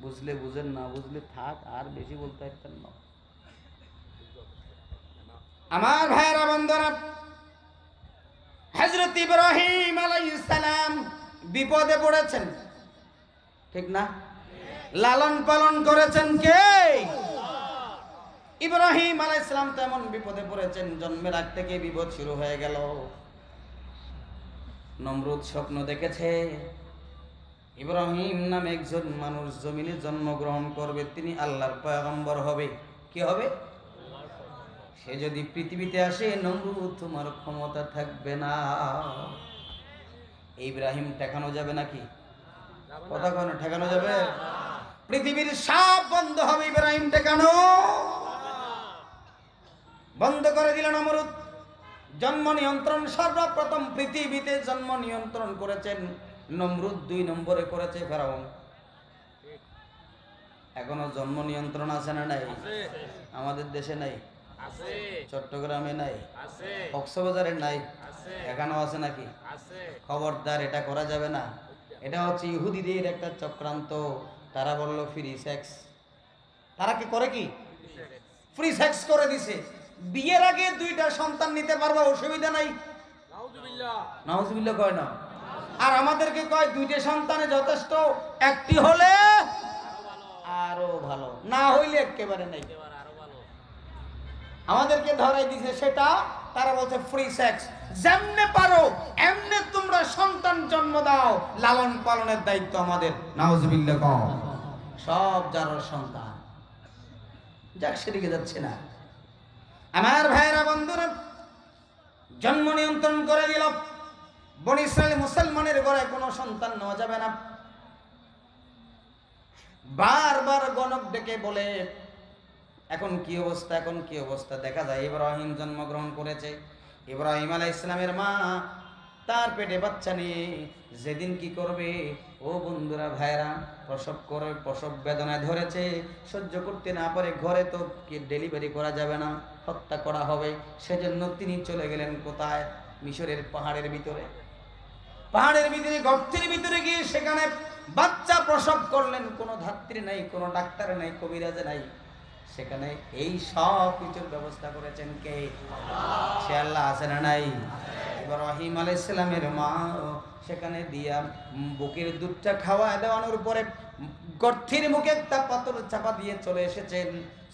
বুঝলে বুঝেন, না বুঝলে থাক, আর বেশি বলতে পারতেন না। আমার ভাইরা বন্ধুরা, হযরত ইব্রাহিম আলাইহিস সালাম বিপদে পড়েছেন, ঠিক না? লালন পালন করেছেন কে? ইব্রাহিম আলাইহিস সালাম তেমন বিপদে পড়েছেন, জন্মের আগ থেকে বিপদ শুরু হয়ে গেল। নমরুদ স্বপ্ন দেখেছে ইব্রাহিম নামে একজন মানুষ জমিনে জন্মগ্রহণ করবে, তিনি আল্লাহর পয়গম্বর হবে। কি হবে? সে যদি পৃথিবীতে আসে, নমরুদ তোমার ক্ষমতা থাকবে না। ইব্রাহিম ঠেকানো যাবে নাকি? কথা কেন ঠেকানো যাবে? পৃথিবীর সব বন্ধ হবে, ইব্রাহিম ঠেকানো বন্ধ করে দিল নমরুদ। জন্ম নিয়ন্ত্রণ সর্বপ্রথম পৃথিবীতে জন্ম নিয়ন্ত্রণ করেছেন নমরুদ, 2 নম্বরে করেছে ফেরাউন। এখনো জন্ম নিয়ন্ত্রণ আছে না নাই? আমাদের দেশে নাই, চট্টগ্রামে নাই, কক্সবাজারে নাই, এখানেও আছে নাকি? খবরদার, এটা করা যাবে না। এটা হচ্ছে ইহুদিদের একটা চক্রান্ত। তারা বলল ফ্রি সেক্স। তারা কি করে? কি ফ্রি সেক্স করে দিছে। বিয়ের আগে 2টা সন্তান নিতে পারবা, অসুবিধা নাই। নাউজুবিল্লাহ কয় না? আর আমাদেরকে কয় 2টা সন্তানে যথেষ্ট, একটি হলে আরো ভালো, না হইলে একেবারে নাই। আমাদেরকে ধরাই দিছে সেটা। তারা বলছে ফ্রি সেক্স। যেমনে পারো এমনে তোমরা সন্তান জন্ম দাও, লালন পালনের দায়িত্ব আমাদের। নাউজুবিল্লাহ কও। সব যার সন্তান, যাক সেদিকে যাচ্ছে না। আমার ভাইরা বন্ধুরা, জন্ম নিয়ন্ত্রণ করে দিল। বনি ইসরাইল মুসলমানের ঘরে কোনো সন্তান নেওয়া যাবে না। বারবার গণক ডেকে বলে এখন কি অবস্থা, এখন কি অবস্থা। দেখা যায় ইব্রাহিম জন্মগ্রহণ করেছে। ইব্রাহিম আলাইহিস সালামের মা তার পেটে বাচ্চা নিয়ে যেদিন কি করবে, ও বন্ধুরা ভাইরা, প্রসব করে, প্রসব বেদনায় ধরেছে, সহ্য করতে না পারে, ঘরে তো কি ডেলিভারি করা যাবে না, হত্যা করা হবে। সেজন্য তিনি চলে গেলেন কোথায়? মিশরের পাহাড়ের ভিতরে। পাহাড়ের ভিতরে, গর্তের ভিতরে গিয়ে সেখানে বাচ্চা প্রসব করলেন। কোনো ধাত্রী নাই, কোনো ডাক্তার নাই, কবিরাজ নাই। সেখানে এই সব কিছুর ব্যবস্থা করেছেন কে? সে আল্লাহ। আছে না নাই? ইব্রাহিম আলাইহিস সালামের মা সেখানে দিয়া বুকের দুধটা খাওয়ায় দেওয়ানোর পরে গর্তের মুখে একটা পাথর চাপা দিয়ে চলে এসেছেন।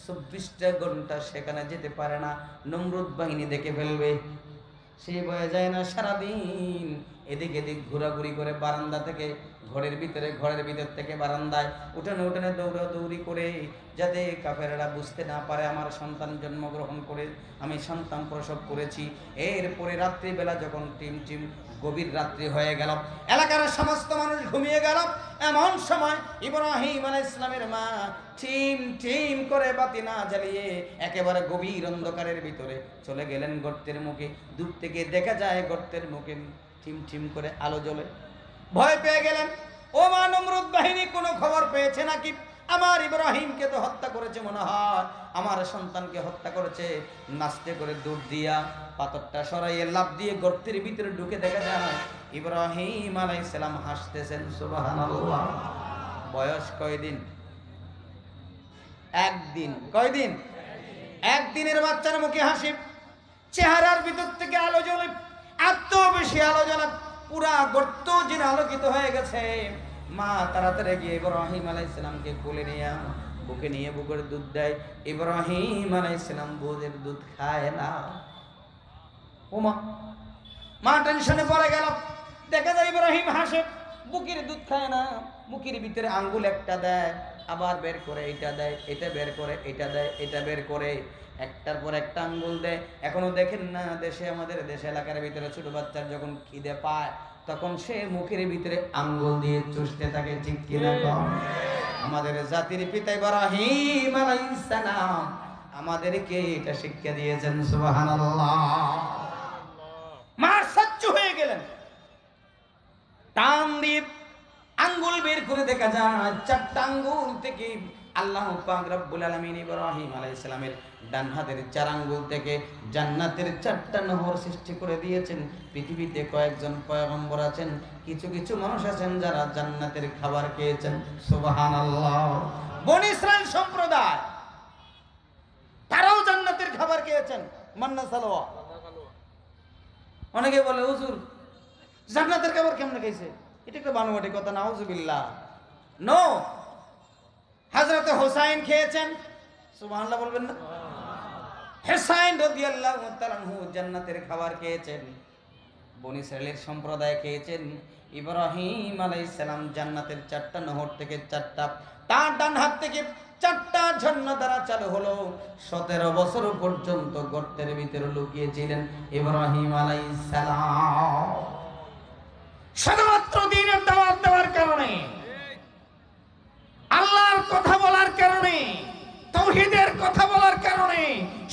24টা ঘন্টা সেখানে যেতে পারে না, নমরুদ বাহিনী দেখে ফেলবে। সে বয়ে যায় না, সারাদিন এদিক এদিক ঘোরাঘুরি করে, বারান্দা থেকে ঘরের ভিতরে, ঘরের ভিতর থেকে বারান্দায়, উঠানে উঠানে দৌড়াদৌড়ি করে, যাতে কাফেররা বুঝতে না পারে আমার সন্তান জন্মগ্রহণ করে, আমি সন্তান প্রসব করেছি। এরপরে রাত্রিবেলা যখন টিম গভীর রাত্রি হয়ে গেল, এলাকার সমস্ত মানুষ ঘুমিয়ে গেল, এমন সময় ইব্রাহিম আলাইহিস সালামের মা টিম করে বাতি না জ্বালিয়ে একেবারে গভীর অন্ধকারের ভিতরে চলে গেলেন গর্তের মুখে। দূর থেকে দেখা যায় গর্তের মুখে টিম করে আলো জ্বলে। ভয় পেয়ে গেলেন। ও মা, নমরুদ বাহিনী কোনো খবর পেয়েছে নাকি? আমার ইব্রাহিমকে তো হত্যা করেছে মনে হয়, আমার সন্তানকে হত্যা করেছে। নাচতে করে দূর দিয়া পাথরটা সরাইয়ে লাফ দিয়ে গর্তের ভিতরে ঢুকে দেখা যায় ইব্রাহিম আলাইহিস সালাম হাসতেছেন। সুবহানাল্লাহ। বয়স কয়দিন? একদিন। কয়দিন? একদিনের বাচ্চার মুখে হাসি, চেহারার ভিতর থেকে আলো জ্বলে, এত বেশি আলো জ্বলে পুরা গর্ত যে আলোকিত হয়ে গেছে। মা তাড়াতাড়ি গিয়ে ইব্রাহিম আলাইহিস সালামকে কোলে নিয়ে বুকে নিয়ে বুকের দুধ দেয়। ইব্রাহিম আলাইহিস সালাম বুকের দুধ খায় না। ওমা, মা টেনশনে পড়ে গেল। দেখা যায় ইব্রাহিম হাসে, বুকের দুধ খায় না, মুখের ভিতরে আঙ্গুল একটা দেয়, আবার বের করে এটা দেয়, এটা বের করে এটা দেয়, এটা বের করে একটার পর একটা আঙ্গুল দেয়। এখনো দেখেন না দেশে, আমাদের দেশে এলাকার ভিতরে ছোট বাচ্চার যখন খিদে পায় তখন সে মুখের ভিতরে আঙ্গুল দিয়ে চুষতে থাকে, ঠিক কিনা? আমাদের জাতির পিতা ইব্রাহিম আলাইহিস সালাম আমাদেরকে এটা শিক্ষা দিয়েছেন। সুবহানাল্লাহ। মা সচ্চু হয়ে গেলেন, টান দিয়ে আঙ্গুল বের করে দেখা যায় চারটা আঙ্গুল থেকে আল্লাহ পাক রব্বুল আলামিন ইব্রাহিম আলাইহিস সালামের ডান হাতের 4 আঙ্গুল থেকে জান্নাতের 4টা নহর সৃষ্টি করে দিয়েছেন। পৃথিবীতে কয়েকজন পয়গম্বর আছেন, কিছু কিছু মানুষ আছেন যারা জান্নাতের খাবার খেয়েছেন। সুবহানাল্লাহ। বনি ইসরাইল সম্প্রদায় তারাও জান্নাতের খাবার খেয়েছেন, মান্না সালোয়া। অনেকে বলে হুজুর জান্নাতের খাবার কেমনে খাইছে? এটা একটা বানোয়াটি কথা, নাউজুবিল্লাহ। নো, হযরত হুসাইন খেয়েছেন। সুবহানাল্লাহ বলবেন না? হুসাইন রাদিয়াল্লাহু তাআলা আনহু জান্নাতের খাবার খেয়েছেন, বনি ইসরাইলের সম্প্রদায় খেয়েছেন। ইব্রাহিম আলাইহিস সালাম জান্নাতের 4টা নহর থেকে 4টা, তার ডান হাত থেকে 4টা ঝর্ণা দ্বারা চালু হলো। 17 বছর পর্যন্ত গর্তের ভিতরে লুকিয়েছিলেন ইব্রাহিম আলাইহিস সালাম। শুধুমাত্র দ্বীনের দাওয়াত দেওয়ার কারণে, আল্লাহর কথা বলার কারণে, তাওহীদের কথা বলার কারণে,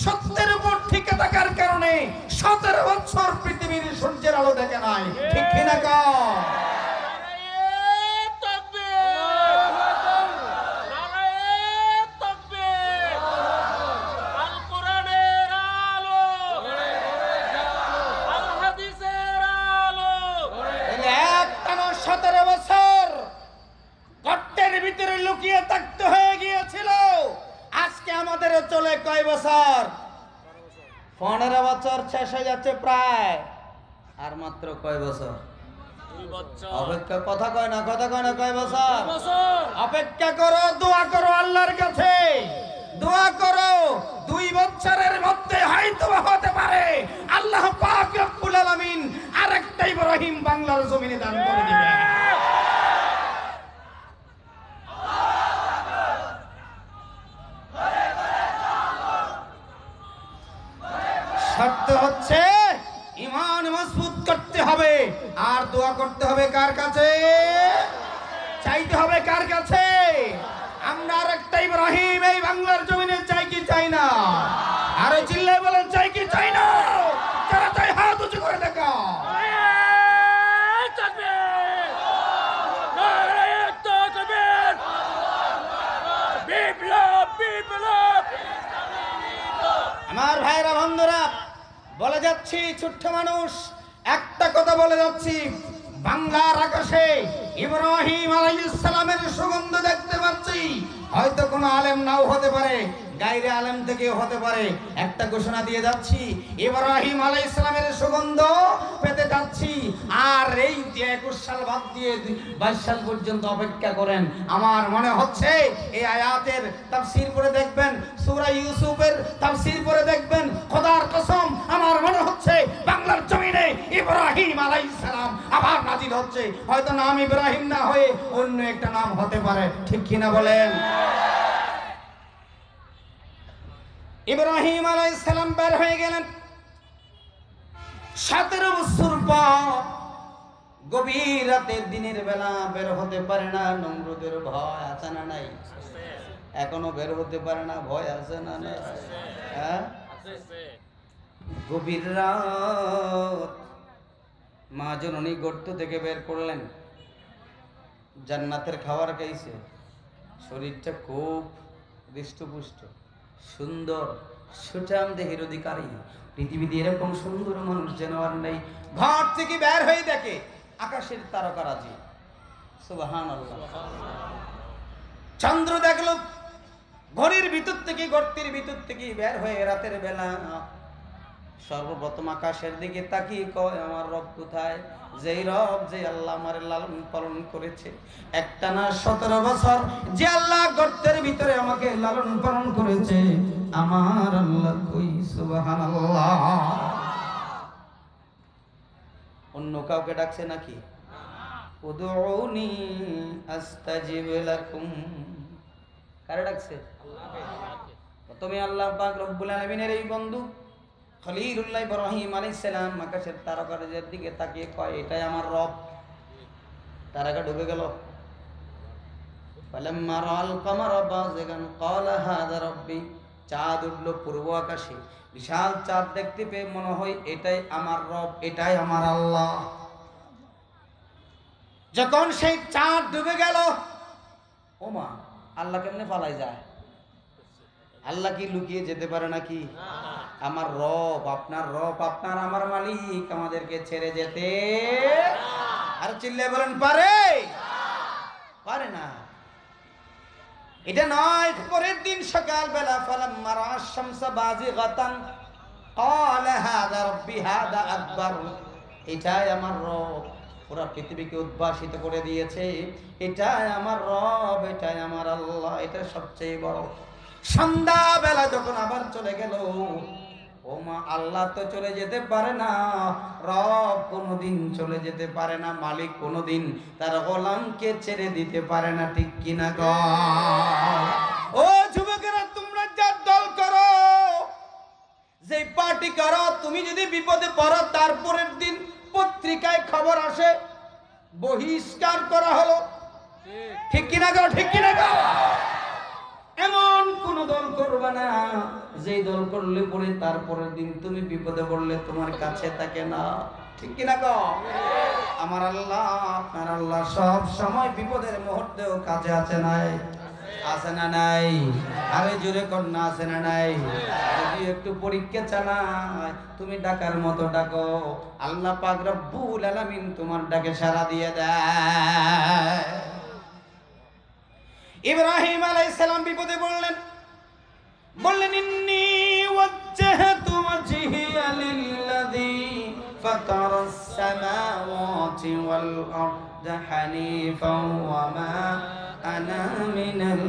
সত্যের উপর টিকে থাকার কারণে 17 বছর পৃথিবীর সূর্যের আলো দেখে নাই, ঠিক কি না? লুকিয়ে থাকতে হয়ে গিয়েছিল। আজকে আমাদের চলে কয় বছর? 15 বছর শেষ হয়ে যাচ্ছে প্রায়, আর মাত্র কয় বছর? 2 বছর অপেক্ষা। কথা কয় না, কথা কয় না। কয় বছর? অপেক্ষা করো, দোয়া করো আল্লাহর কাছে, দোয়া করো। 2 বছরের মধ্যে হয়তো হতে পারে আল্লাহ পাক রব্বুল আলামিন আরেকটা ইব্রাহিম বাংলার জমিনে দান করে দিবেন। শর্ত হচ্ছে ঈমান মজবুত করতে হবে, আর দোয়া করতে হবে কার কাছে? চাইতে হবে কার কাছে? আমরা আরেকটা ইব্রাহিম এই বাংলার জমিনে চাই কি চাই না? আরে চিল্লায় বলেন, চাই কি চাই না? যারা চাই হাত উঁচু করে দেখা। আমার ভাইরা বন্ধুরা, বলে যাচ্ছি, ছোট্ট মানুষ, একটা কথা বলে যাচ্ছি, বাংলার আকাশে ইব্রাহিম আলাইহিস সালামের সুগন্ধ দেখতে পাচ্ছি। হয়তো কোনো আলেম নাও হতে পারে, গায়রে আলেম থেকেও হতে পারে। একটা ঘোষণা দিয়ে যাচ্ছি, ইব্রাহিম আলাইহিস সালামের সুগন্ধ পেতে যাচ্ছি। আর এই 21 সাল বাদ দিয়ে 22 সাল পর্যন্ত অপেক্ষা করেন। আমার মনে হচ্ছে এই আয়াতের তাফসীর পড়ে দেখবেন, সূরা ইউসুফের তাফসীর পড়ে দেখবেন, খোদার কসম আমার মনে হচ্ছে বাংলার জমিনে ইব্রাহিম আলাইহিস সালাম আবার নাজিল হচ্ছে। হয়তো নাম ইব্রাহিম না হয়ে অন্য একটা নাম হতে পারে, ঠিক কিনা বলেন? ইব্রাহিম আলাইহিস সালাম বের হয়ে গেলেন 17 বছর পর। গভীর রাতের দিনের বেলা বের হতে পারে না, নমরুদের ভয় আছে না নাই? এখনো বের হতে পারে না, ভয় আছে না নাই? হ্যাঁ, গভীর রাত মা জননী গর্ত থেকে বের করলেন, জান্নাতের খাবার খাইছে, শরীরটা খুব হৃষ্টপুষ্ট, সুন্দর, সুঠাম দেহের অধিকারী। পৃথিবীতে এরকম সুন্দর মানুষ যেন আর নেই। ঘর থেকে বের হয়ে দেখে আকাশের তারকারাজি, সুবহানাল্লাহ। চন্দ্র দেখলো, ঘরের ভিতর থেকে, গর্তের ভিতর থেকে বের হয়ে রাতের বেলা সর্বপ্রথম আকাশের দিকে তাকিয়ে কয়, আমার রব কোথায়? যেই রব, যে আল্লাহ আমার লালন পালন করেছে একটানা 17 বছর, যে আল্লাহ গর্তের ভিতরে আমাকে লালন পালন করেছে, আমার আল্লাহ কই? সুবহানাল্লাহ। অন্য কাউকে ডাকছে নাকি? উদউনি আস্তাজিব লাকুম। কারে ডাকছে? তুমি আল্লাহ পাক রব্বুল আলামিনের এই বন্ধু খলিলুল্লাহ ইব্রাহিম আলাইহিস সালাম আকাশের তারকার দিকে তাকিয়ে কয়, এটাই আমার রব। তারকা ডুবে গেল। ফালাম্মা রাআল কামারা বাযিগান ক্বালা হাযা রাব্বি। চাঁদ উঠল পূর্ব আকাশে, বিশাল চাঁদ দেখতে পেয়ে মনে হয় এটাই আমার রব, এটাই আমার আল্লাহ। যখন সেই চাঁদ ডুবে গেল, ওমা, আল্লাহ কেমনে পালাই যায়? আল্লাহ কি লুকিয়ে যেতে পারে নাকি? আমার রব, আপনার রব, আপনার আমার মালিক আমাদেরকে ছেড়ে যেতে আর চিল্লে বলেন পারে? পারে না। এটা নয়, পরের দিন সকাল বেলা ফালাম্মা রাআশ শামসা বাযিগাতান ক্বালা হাযা রাব্বি হাযা আকবার। এটাই আমার রব, পুরো পৃথিবীকে উদ্ভাসিত করে দিয়েছে। এটাই আমার রব, এটাই আমার আল্লাহ, এটা সবচেয়ে বড়। সন্ধ্যা বেলা যখন আবার চলে গেল, ও মা, আল্লাহ তো চলে যেতে পারে না, রব কোনোদিন চলে যেতে পারে না, মালিক কোনোদিন তার গোলামকে ছেড়ে দিতে পারে না, ঠিক কিনা গো? ও যুবকেরা, তোমরা যার দল করো, যে পার্টি করো, তুমি যদি বিপদে পড়ো, তারপরের দিন পত্রিকায় খবর আসে বহিষ্কার করা হলো, ঠিক কিনা গো? ঠিক কিনা গো? এমন কোন দল করবে না যে দল করলে পরে তারপরের দিন তুমি বিপদে পড়লে তোমার কাছে থাকে না, ঠিক কিনা গো? আমার আল্লাহ, আপনার আল্লাহ সব সময় বিপদের মুহূর্তেও কাছে আছে, নাই? আছে না নাই? আরে জোরে কর না, আছে না নাই? যদি একটু পরীক্ষা চালায়, তুমি ডাকার মতো ডাকো, আল্লাহ পাক রব্বুল আলামিন তোমার ডাকে সাড়া দিয়ে দেয়। ইব্রাহিম আলাইহিস সালাম বিপদে বললেন ইন্নী ওয়াজ্জাহতু ওয়াজহিয়া লিল্লাযী ফাতারাস সামাওয়াতি ওয়াল আরদা হানিফাও ওয়া মা আনা মিনাল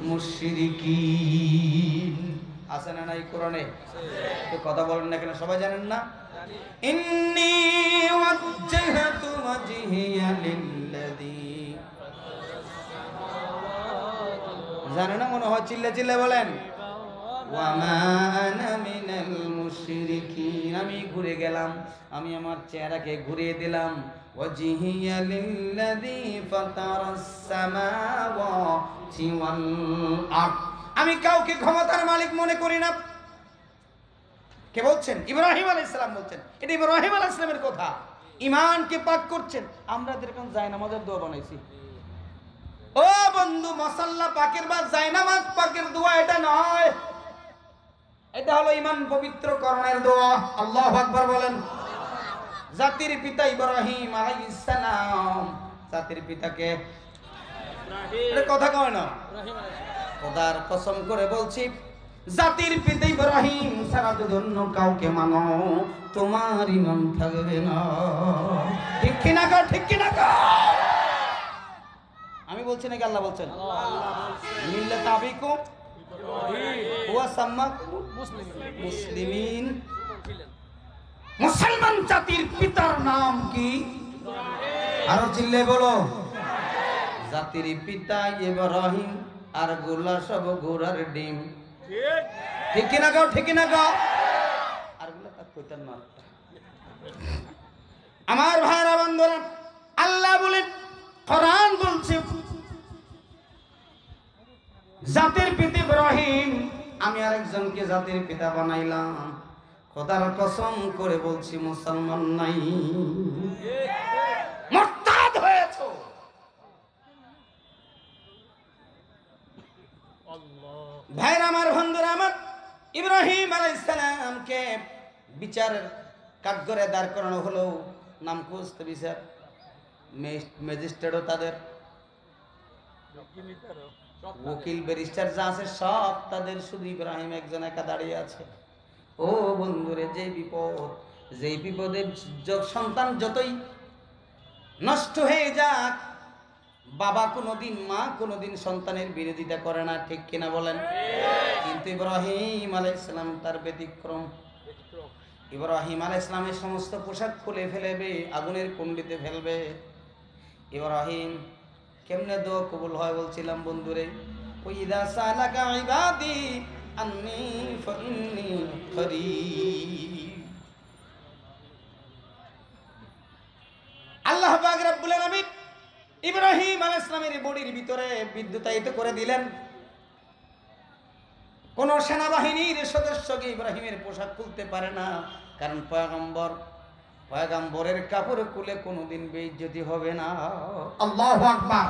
মুশরিকিন। আছে না নাই কোরআনে? তো কথা বলেন না কেন? সবাই জানেন না? ইন্নী ওয়াজ্জাহতু ওয়াজহিয়া লিল্লাযী, জানে না মনে হয়? চিল্লে চিল্লে বলেন, ওয়া মা আনা মিনাল মুশরিকিন। আমি ঘুরে গেলাম, আমি আমার চেহারাকে ঘুরিয়ে দিলাম। ওয়াজহিয়া লিল্লাযী ফাতারাস সামাওয়াতি ওয়াল আরদ। আমি কাউকে ক্ষমতার মালিক মনে করি না। কে বলছেন? ইব্রাহিম আলাইহিস সালাম বলছেন। এটা ইব্রাহিম আলাইহিস সালামের কথা। ঈমানকে পাক করছেন। আমরা যেরকম জায়নামাজের দোয়া বানাইছি, ও বন্ধু, মাসাল্লা পাকের বা জায়নামাজ পাকের দোয়া এটা নয়, এটা হলো ঈমান পবিত্রকরণের দোয়া। আল্লাহু আকবার বলেন। জাতির পিতা ইব্রাহিম আলাইহিস সালাম, জাতির পিতাকে এটা কথা কয় না, খোদার কসম করে বলছি, জাতির পিতা ইব্রাহিম ছাড়া যদি অন্য কাউকে মানো, তোমার ঈমান থাকবে না, ঠিক কিনা গো? ঠিক কিনা গো? আমি বলছি নাকি আল্লাহ বলছেন? মিল্লাত আবিকুম হুয়া সাম্মাকুম মুসলিমিন। মুসলমান জাতির পিতার নাম কি? আরো চিল্লে বলো। জাতির পিতা ইব্রাহিম, আর গোলা সব গোড়ার ডিম, ঠিক কিনা গো? ঠিক কিনা গো? আর গুলো তার কইতার না। আমার ভাইরা বন্ধুরা, আল্লাহ বলেন, কোরআন বলছে, জাতির পিতা ইব্রাহিম, আমি আরেকজনকে জাতির পিতা বানাইলাম। খোদার কসম করে বলছি, মুসলমান নাই, মুরতাদ হয়েছো। ভাইরা আমার, বন্ধুরা আমার, ইব্রাহিম আলাইহিস সালামকে বিচারের কাঠগড়ে দাঁড় করানো হলো, নাম খুঁজতে বিচার ম্যাজিস্ট্রেটও তাদের উকিল ব্যারিস্টার যা আছে সব তাদের, শুধু ইব্রাহিম একজন একা দাঁড়িয়ে আছে। ও বন্ধুরে, যেই বিপদে সন্তান যতই নষ্ট হয়ে যাক, বাবা কোনোদিন, মা কোনোদিন সন্তানের বিরোধিতা করে না, ঠিক কিনা বলেন? কিন্তু ইব্রাহিম আলাইহিস সালাম তার ব্যতিক্রম। ইব্রাহিম আলাইহিস সালামের সমস্ত পোশাক খুলে ফেলবে, আগুনের কুণ্ডিতে ফেলবে। ইব্রাহিম কেমনে দোয়া কবুল হয় বলছিলাম বন্ধুরে, ওয়াইদা সালাকা ইবাদি আন্নী ফাইন্নী করিব। আল্লাহ পাক রব্বুল আলামিন ইব্রাহিম আলাইহিস সালামের বডির ভিতরে বিদ্যুতায়িত করে দিলেন। কোন সেনাবাহিনীর সদস্যকে ইব্রাহিমের পোশাক খুলতে পারে না, কারণ পয়গম্বরের কাপড় খুলে কোনোদিন বেইজ্জতি হবে না। আল্লাহু আকবার।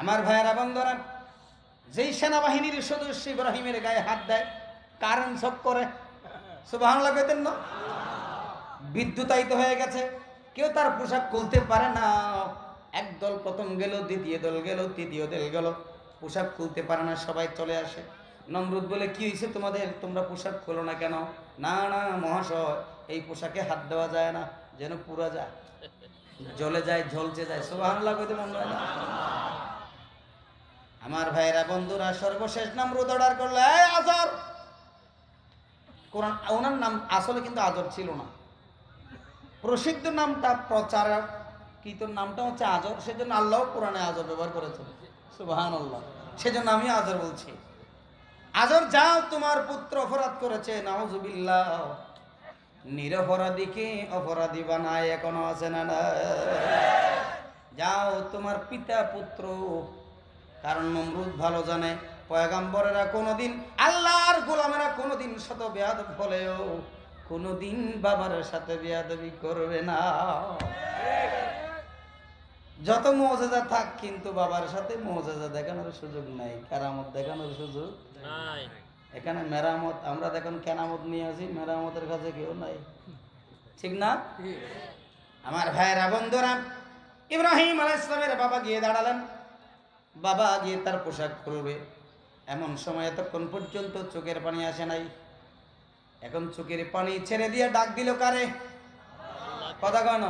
আমার ভাইয়েরা বন্ধুরা, যেই সেনাবাহিনীর সদস্য ইব্রাহিমের গায়ে হাত দেয়, কারেন্ট শক করে, সুবহানাল্লাহ কইতেন না? বিদ্যুতায়িত হয়ে গেছে, কেউ তার পোশাক খুলতে পারে না। একদল প্রথম গেল, দ্বিতীয় দল গেল, তৃতীয় দল গেল, পোশাক খুলতে পারে না, সবাই চলে আসে। নমরুদ বলে, কি হয়েছে তোমাদের, তোমরা পোশাক খোলো না কেন? না না মহাশয়, এই পোশাকে হাত দেওয়া যায় না, যেন পুরা যায়, জ্বলে যায়, ঝলসে যায়। সুবহানাল্লাহ কইতে মন হয় না? আমার ভাইরা বন্ধুরা, সর্বশেষ নমরুদ অর্ডার করলো, এই আজর, কোরআন ওনার নাম আসলে কিন্তু আজর ছিল না, প্রসিদ্ধ নামটা প্রচারক কি, তোর নামটা হচ্ছে আজর, সেজন্য আল্লাহ কোরআনে আজর ব্যবহার করেছেন। সুবহানাল্লাহ, সেজন্য আমি আজর বলছি। আজর, যাও, তোমার পুত্র অপরাধ করেছে, নাউজুবিল্লাহ। নিরপরাধীকে অপরাধী বানায় এখনো আছে না? যাও, তোমার পিতা পুত্র। কারণ নমরুদ ভালো জানে, পয়গম্বরেরা কোনোদিন, আল্লাহর গোলামেরা কোনোদিন শত বেয়াদব হলেও কোনোদিন বাবার সাথে বেয়াদবি করবে না। যত মুজিজা থাক, কিন্তু বাবার সাথে মুজিজা দেখানোর সুযোগ নাই, কেরামত দেখানোর সুযোগ নাই। এখানে মেরামত, আমরা দেখুন কেরামত নিয়ে আসি, মেরামতের কাছে কেউ নাই, ঠিক না? আমার ভাইয়েরা বন্ধুরা, ইব্রাহিম আলাইহিস সালামের বাবা গিয়ে দাঁড়ালেন। বাবা গিয়ে তার পোশাক খুলবে, এমন সময় এতক্ষণ পর্যন্ত চোখের পানি আসে নাই। এখন চোখের পানি ছেড়ে দিয়ে ডাক দিল কারে? কথা কেন?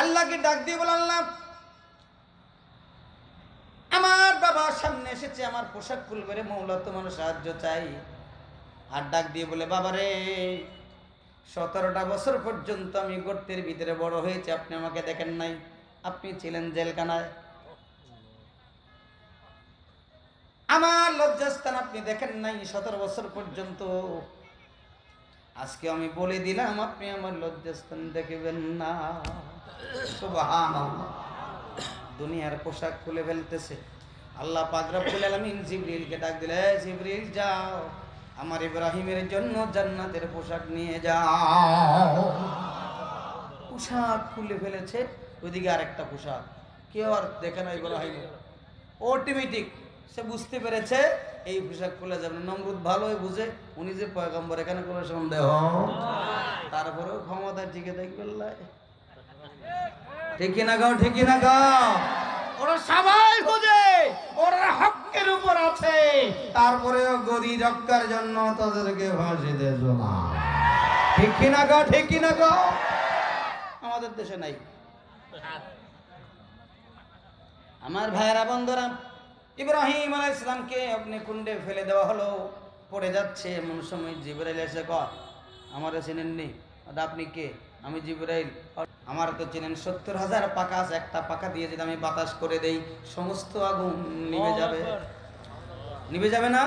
আল্লাহকে ডাক দিয়ে বল, আল্লাহ, আমার বাবা সামনে এসেছে, আমার পোশাক খুলবে রে মৌলা, তোমার সাহায্য চাই। আর ডাক দিয়ে বলে, বাবা রে, 17টা বছর পর্যন্ত আমি গর্তের ভিতরে বড় হয়েছে, আপনি আমাকে দেখেন নাই, আপনি ছিলেন জেলখানায়, আমার লজ্জাস্থান আপনি দেখেন নাই 17 বছর পর্যন্ত। আজকে আমি বলে দিলাম, আপনি আমার লজ্জাস্থান দেখবেন না। সুবহানাল্লাহ। দুনিয়ার পোশাক খুলে ফেলতেছে। আল্লাহ পাক রব্বুল আলামিন জিবরিলকে ডাক দিলে, জিবরিল যাও, আমার ইব্রাহিমের জন্য জান্নাতের পোশাক নিয়ে যাও। পোশাক খুলে ফেলেছে, ওইদিকে আরেকটা পোশাক, কেউ আর দেখে না ইব্রাহিম, অটোমেটিক সে বুঝতে পেরেছে এই পোশাক খুলে যাবে না। নমরুদ ভালোই বুঝে, উনি যে পয়গম্বর, এখানে কোনো সন্দেহ, তারপরেও ক্ষমতা টিকে দেখবেন, ঠিক না গাও, ঠিক না গাও। ওরা সবাই বুঝে ওরা হকের উপর আছে, তারপরেও গদি রক্ষার জন্য তাদেরকে ফাঁসি দেয় না, ঠিক না গাও, ঠিক না গাও। আমাদের দেশে নাই। আমার ভাইয়েরা বন্ধুরা, ইব্রাহিম আলাইহিস সালামকে অগ্নিকুণ্ডে ফেলে দেওয়া হলো, পড়ে যাচ্ছে। এমন সময় জিবরাইল এসে কয়, আমারে চিনেননি? আপনি কে? আমি জিবরাইল। আমার তো চিনেন, 70,000 পাকা আছে, একটা পাকা দিয়ে যদি আমি বাতাস করে দেই, সমস্ত আগুন নিভে যাবে। নিভে যাবে না?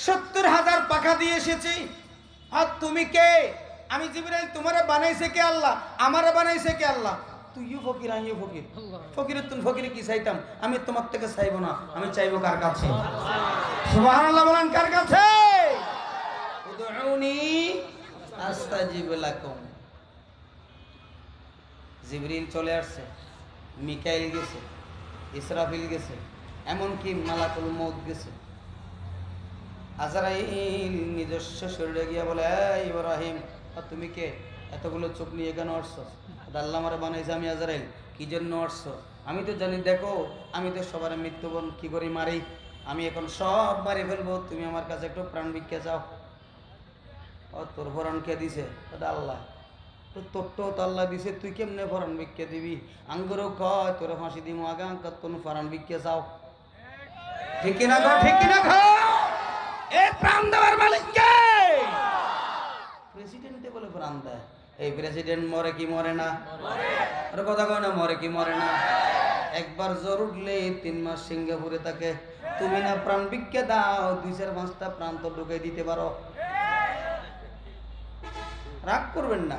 70,000 পাকা দিয়ে এসেছি। আর তুমি কে? আমি জিবরাইল। তোমারে বানাইছে কে? আল্লাহ। আমারে বানাইছে কে? আল্লাহ। তুইও ফকির, আমিও ফকির। ফকিরের তুমি ফকিরে কি চাইতাম? আমি তোমার থেকে চাইবো না, আমি চাইবো কার কাছে? সুবহানাল্লাহ বলেন, কার কাছে? উদউনি আস্তাজিব লাকুম। জিবরিল চলে আসছে, মিকাইল গেছে, ইসরাফিল গেছে, এমনকি মালাকুল মউত গেছে। আজরাইল নিজস্ব শরীরে গিয়া বলে, এই ইব্রাহিম, তুমি কে? এতগুলো চোখ নিয়ে কেন আসছো? আল্লাহ আমারে বানাইছে, আমি আজরাইল। কি জন্য আসছো? আমি তো জানি, দেখো আমি তো সবার মৃত্যুবরণ কি করে মারি, আমি এখন সব মারি ফেলবো, তুমি আমার কাছে একটু প্রাণ ভিক্ষা চাও। ও তোর ভরণ কে দিছে? আল্লাহ। তো তোর তো আল্লাহ দিছে, তুই কেমনে ভরণ ভিক্ষা দিবি? আঙ্গুরও কয় তোর ফাঁসি দিমু আগে, আঙ্কার তোর ভরণ ভিক্ষা চাও। ঠিক কিনা গো, ঠিক কিনা গো? এই প্রাণ দেওয়ার মালিক কে? প্রেসিডেন্টে বলে প্রাণ দেয়। এই প্রেসিডেন্ট মরে কি মরে না? আর কথা কয় না, মরে কি মরে না? একবার জ্বর উঠলে 3 মাস সিঙ্গাপুরে থাকে। তুমি না প্রাণ ভিক্ষা দাও, 2-4-5টা প্রাণ তো ঢুকাই দিতে পারো। রাগ করবেন না,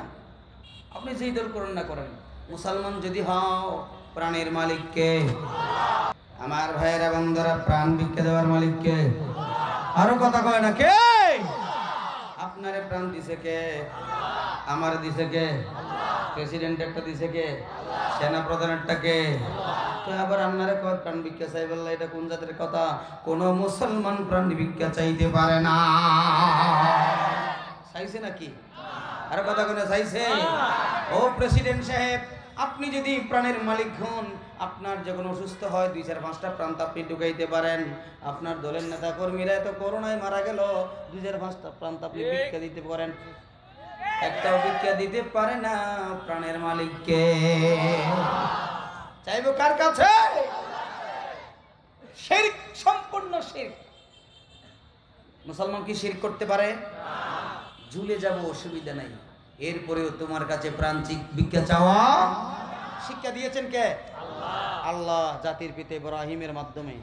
আপনি যেই দল করেন না করেন, মুসলমান যদি হও, প্রাণের মালিক কে? আমার ভাইয়েরা বন্ধুরা, প্রাণ ভিক্ষা দেওয়ার মালিক কে? আরো কথা কয় না, কে? আপনারে প্রাণ দিছে কে? আমার দিছে কে? প্রেসিডেন্ট একটা দিছে কে? সেনা প্রধানেরটা কে? তো আবার আপনারে কয় প্রাণ ভিক্ষা চাই বললে, এটা কোন জাতের কথা? কোন মুসলমান প্রাণ ভিক্ষা চাইতে পারে না। চাইছে নাকি? আরো কথা কোন চাইছে? ও প্রেসিডেন্ট সাহেব, আপনি যদি প্রাণের মালিক হন, আপনার যখন অসুস্থ হয় 2-4-5টা প্রাণ আপনি ঢুকাইতে পারেন। আপনার দলের নেতা কর্মীরা তো করোনায় মারা গেল, 2-4-5টা প্রাণ আপনি ভিক্ষা দিতে পারেন। একটাও ভিক্ষা দিতে পারে না প্রাণের মালিককে। চাইবো কার কাছে? শিরক, সম্পূর্ণ শিরক। মুসলমান কি শিরক করতে পারে? ঝুলে যাব, অসুবিধা নাই, এরপরেও তোমার কাছে প্রাণ ভিক্ষা চাওয়া শিক্ষা দিয়েছেন কে? আল্লাহ, জাতির পিতা ইব্রাহিমের মাধ্যমে।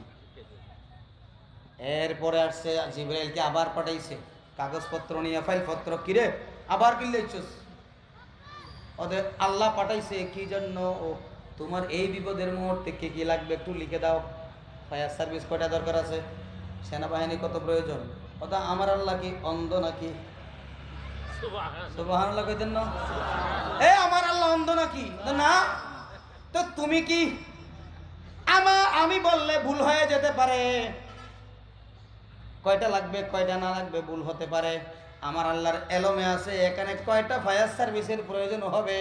এরপরে আসছে জিবরাইলকে আবার পাঠাইছে, কাগজপত্র নিয়ে, ফাইল পত্র, কিরে আবার কিনলেছিস? ওদের আল্লাহ পাঠাইছে কি জন্য? ও তোমার এই বিপদের মুহূর্তে কি কি লাগবে একটু লিখে দাও। ফায়ার সার্ভিস কয়টা দরকার আছে? সেনাবাহিনী কত প্রয়োজন? ওটা আমার আল্লাহ কি অন্ধ নাকি? সুবহানাল্লাহ কইতেন না? আমার আল্লাহ অন্ধ নাকি? না। তো তুমি কি, আমি বললে ভুল হয়ে যেতে পারে, কয়টা লাগবে কয়টা না লাগবে ভুল হতে পারে। আমার আল্লাহর এলমে আছে এখানে কয়টা ফায়ার সার্ভিসের প্রয়োজন হবে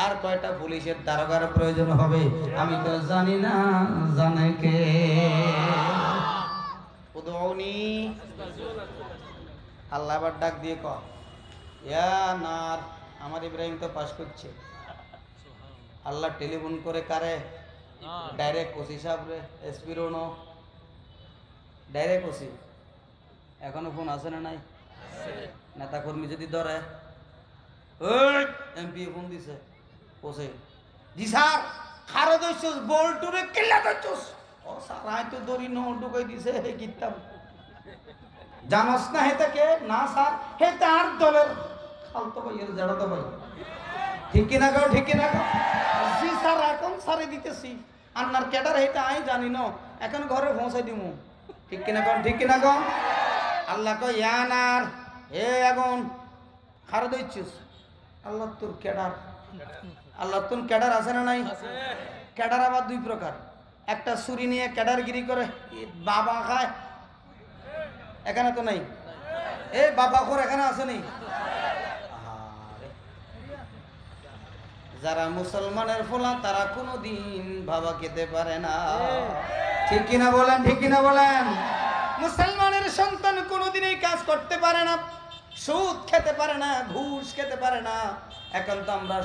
আর কয়টা পুলিশের দারোগার প্রয়োজন হবে আমি তো জানি না, জানে কে? উদউনি, আল্লাহ আবার ডাক দিয়ে কয়, ইয়া নার, আমার ইব্রাহিম তো পাস করছে। আল্লাহ টেলিফোন করে কারে? ডাইরেক্ট ওসি সাহেবরে, এসপি রোনো, ডাইরেক্ট ওসি। এখনো ফোন আছে না নাই? নেতা কর্মী যদি ধরে, এমপি ফোন দিছে, ওসে, জি স্যার খারো দইছস, বলটুরে কিল্লা দইছস। ও স্যার আই তো দড়ি ন ঢুকাই দিছে, হে কিতাম জানোস না হেতে কে? না স্যার, হে তার দলের খালতো ভাই, এর জাড়াতো ভাই। ঠিক কিনা গো, ঠিক কিনা গো? জি স্যার, এখন সারে দিতেছি, আপনার ক্যাডার হেটা আই জানি না, এখন ঘরে পৌঁছাই দিমু। ঠিক কিনা গো, ঠিক কিনা গো? আল্লাহ কয়, ইয়ানার, হে আগুন খারো দইছিস। আল্লাহ তোর ক্যাডার, আল্লাহ তোর ক্যাডার আছে না নাই? ক্যাডার আবার 2 প্রকার, একটা ছুরি নিয়ে ক্যাডারগিরি করে, বাবা খায়, এখানে তো নাই। বাবা খোর এখানে আছে নি? যারা মুসলমানের ফোলা তারা কোনোদিন বাবা খেতে পারে না। ঠিক কিনা বলেন, ঠিক কিনা বলেন? মুসলমানের সন্তান কোনোদিন এই কাজ করতে পারে না, সুদ খেতে পারে না, ঘুষ খেতে পারে না। এখন তো আমরা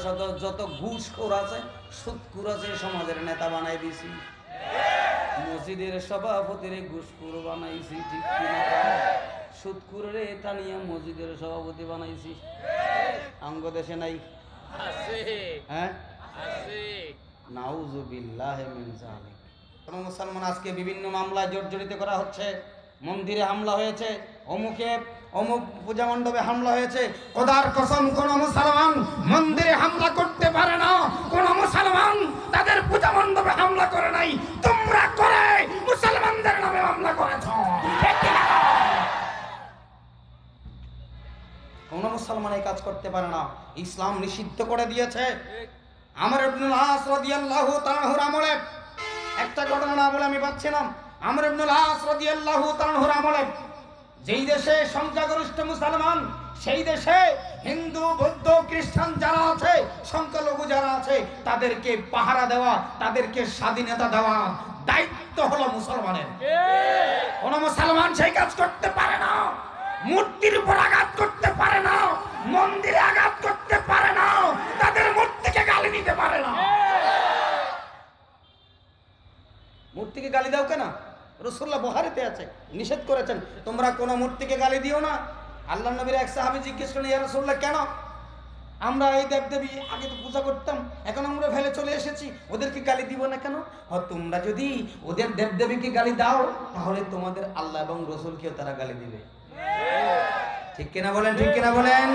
যত ঘুষখোর আছে, সুদখোর আছে, সমাজের নেতা বানাই দিছি, মসজিদের সভাপতির ঘুষখোর বানাইছি। ঠিক কিনা? সুদখোরের এটা নিয়ে মসজিদের সভাপতি বানাইছি। আঙ্গ দেশে নাই? হ্যাঁ, নাউযুবিল্লাহি মিন যালিক। কোন মুসলমান আজকে বিভিন্ন মামলায় জর্জরিত করা হচ্ছে, মন্দিরে হামলা হয়েছে, অমুক পূজা মণ্ডপে হামলা হয়েছে। খোদার কসম, কোন মুসলমান মন্দিরে হামলা করতে পারে না, কোন মুসলমান তাদের পূজা মণ্ডপে হামলা করে নাই। তোমরা করে মুসলমানদের নামে হামলা করেছো। কোন মুসলমান এই কাজ করতে পারে না, ইসলাম নিষিদ্ধ করে দিয়েছে। আমর ইবনুল আস রাদিয়াল্লাহু তাআলার আমলে একটা ঘটনা না বলে আমি পাচ্ছি না। আমর ইবনুল আস রাদিয়াল্লাহু তাআলার আমলে যেই দেশে সংখ্যাগরিষ্ঠ মুসলমান, সেই দেশে হিন্দু, বৌদ্ধ, খ্রিস্টান যারা আছে, সংখ্যালঘু যারা আছে, তাদেরকে পাহারা দেওয়া, তাদেরকে স্বাধীনতা দেওয়া দায়িত্ব হলো মুসলমানের। কোন মুসলমান সেই কাজ করতে পারে না। মূর্তির উপর আঘাত করতে পারে না, মন্দিরে আঘাত করতে পারে না, তাদের মূর্তিকে গালি দিতে পারে না। মূর্তিকে গালি দাও কেন? রাসূলুল্লাহ বুখারীতে আছে, নিষেধ করেছেন তোমরা কোন মূর্তিকে গালি দিও না। আল্লাহর নবীর এক সাহাবী জিজ্ঞেস করলেন, ইয়া রাসূলুল্লাহ কেন? আমরা এই দেবদেবী আগে তো পূজা করতাম, এখন আমরা ফেলে চলে এসেছি, ওদেরকে গালি দিব না কেন? তোমরা যদি ওদের দেবদেবীকে গালি দাও, তাহলে তোমাদের আল্লাহ এবং রাসূলকেও তারা গালি দিবে। ঠিক কিনা বলেন? ঠিক কিনা বলেন?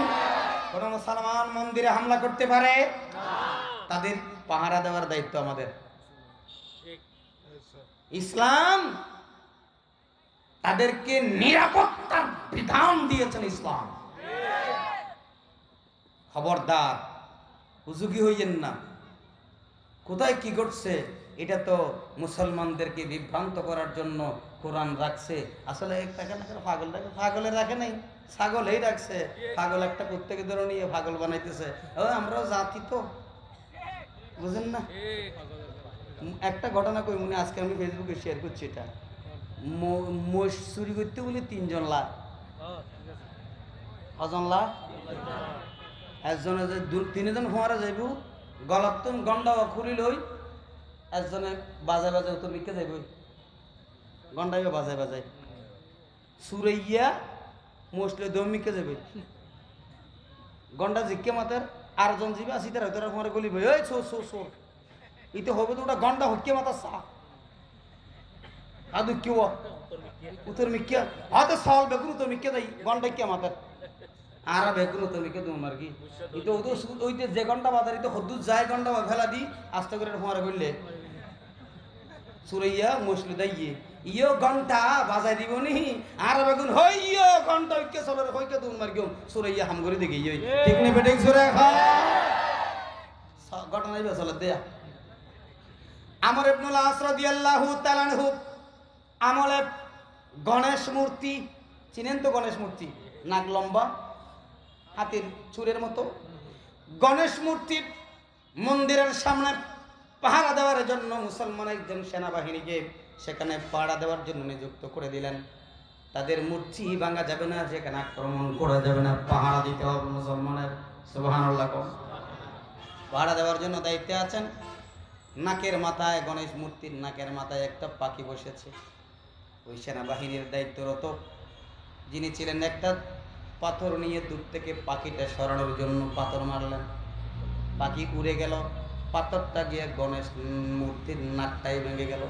কোন মুসলমান মন্দিরে হামলা করতে পারে? তাদের পাহারা দেওয়ার দায়িত্ব আমাদের। ইসলাম তাদেরকে নিরাপত্তার বিধান দিয়েছেন। ইসলাম খবরদার হুজুগি হইয়েন না। কোথায় কি ঘটছে এটা তো মুসলমানদেরকে বিভ্রান্ত করার জন্য কোরআন রাখছে। আসলে পাগলের রাখে নাই, ছাগলেই রাখছে। পাগল একটা প্রত্যেকে ধরে নিয়ে পাগল বানাইতেছে। আমরাও জাতি তো, বুঝেন না? একটা ঘটনা কই মনে, আজকে আমি ফেসবুকে শেয়ার করছি। এটা মোষ চুরি করতে বলে 3 জন লাখ, কজন লাখ? একজনে যে 3জন ফোয়ারা যাইব, গলাত্তন গন্ডা খুলি লই, একজনে বাজায় বাজায় তো মিকে যাইব, গন্ডাইও বাজায় বাজায় সুরাইয়া মোষলে দম মিকে যাবে। গন্ডা জিকে মাতার আরজন যাবে, আসি তার হয়তো ফোয়ারা গলি ভাই, ওই সোর সোর সোর ইতে হবে তো ওটা গন্ডা হকে মাতা সা আদু কেউ উত্তর মিক্কা হয়তো সাল বেগুন তো মিক্কে যাই গন্ডা কে মাতার আর বেগুন তো মিকে তোমার কি ইতো ওইতে যে ঘন্টা বাজার ইতো হদ্দুর যায় ঘন্টা ফেলা দি আস্তে করে ফোয়ারা করলে সুরাইয়া মুসলি দাইয়ে ইয়ো ঘন্টা বাজাই দিব নি আর বেগুন হইয়ো ঘন্টা ঐক্য চলে হইকে তোমার কি সুরাইয়া হাম করে দেখি ঠিক নেই বেটে সুরে খা ঘটনাই বেসলে দেয়া। আমর ইবনুল আস রাদিয়াল্লাহু তাআলা আনহু আমলে গণেশ মূর্তি, চিনেন তো গণেশ মূর্তি, নাক লম্বা, হাতির চুরের মতো। গণেশ মূর্তির মন্দিরের সামনে পাহারা দেওয়ার জন্য মুসলমান একজন সেনাবাহিনীকে সেখানে পাহারা দেওয়ার জন্য নিযুক্ত করে দিলেন। তাদের মূর্তি ভাঙা যাবে না, সেখানে আক্রমণ করা যাবে না, পাহারা দিতে হবে মুসলমানের। সুবহানাল্লাহ। পাহারা দেওয়ার জন্য দায়িত্বে আছেন। নাকের মাথায়, গণেশ মূর্তির নাকের মাথায় একটা পাখি বসেছে। ওই সেনাবাহিনীর দায়িত্বরত যিনি ছিলেন একটা পাথর নিয়ে দূর থেকে পাখিটা সরানোর জন্য পাথর মারলেন। পাখি উড়ে গেল, পাথরটা গিয়ে গণেশ মূর্তির নাকটাই ভেঙে গেল।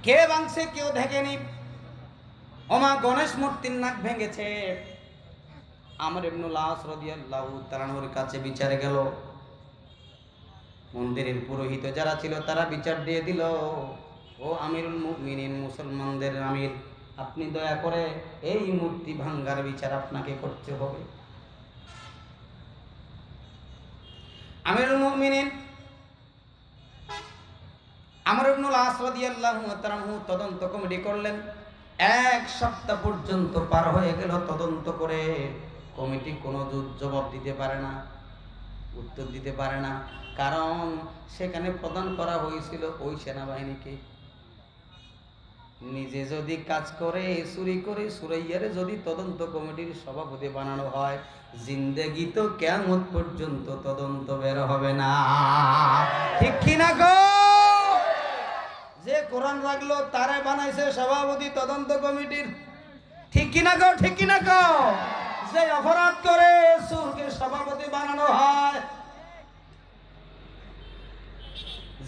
কে ভাঙছে কেউ দেখেনি, ওমা গণেশ মূর্তির নাক ভেঙেছে। আমর ইবনুল আস রাদিয়াল্লাহু তাআলা আনহুর কাছে বিচারে গেল। মন্দিরের পুরোহিত যারা ছিল তারা বিচার দিয়ে দিল, ও আমিরুল মুমিনিন, মুসলমানদের আমির, আপনি দয়া করে এই মূর্তি ভাঙ্গার বিচার আপনাকে করতে হবে। আমিরুল মুমিনিন আমর ইবনুল আস রাদিয়াল্লাহু তাআলা আনহু তদন্ত কমিটি করলেন। 1 সপ্তাহ পর্যন্ত পার হয়ে গেল তদন্ত করে। কমিটি কোনো জবাব দিতে পারে না, উত্তর দিতে পারে না, কারণ সেখানে প্রদান করা হয়েছিল ওই সেনাবাহিনীকে। নিজে যদি কাজ করে চুরি করে সুরাইয়ারে যদি তদন্ত কমিটির সভাপতি বানানো হয়, জিন্দেগি তো কিয়ামত পর্যন্ত তদন্ত বের হবে না। ঠিক কিনা গো? যে কোরআন রাখলো তারে বানাইছে সভাপতি তদন্ত কমিটির। ঠিক কিনা গো? ঠিক কিনা গো? যে অপরাধ করে সুরকে সভাপতি বানানো হয়।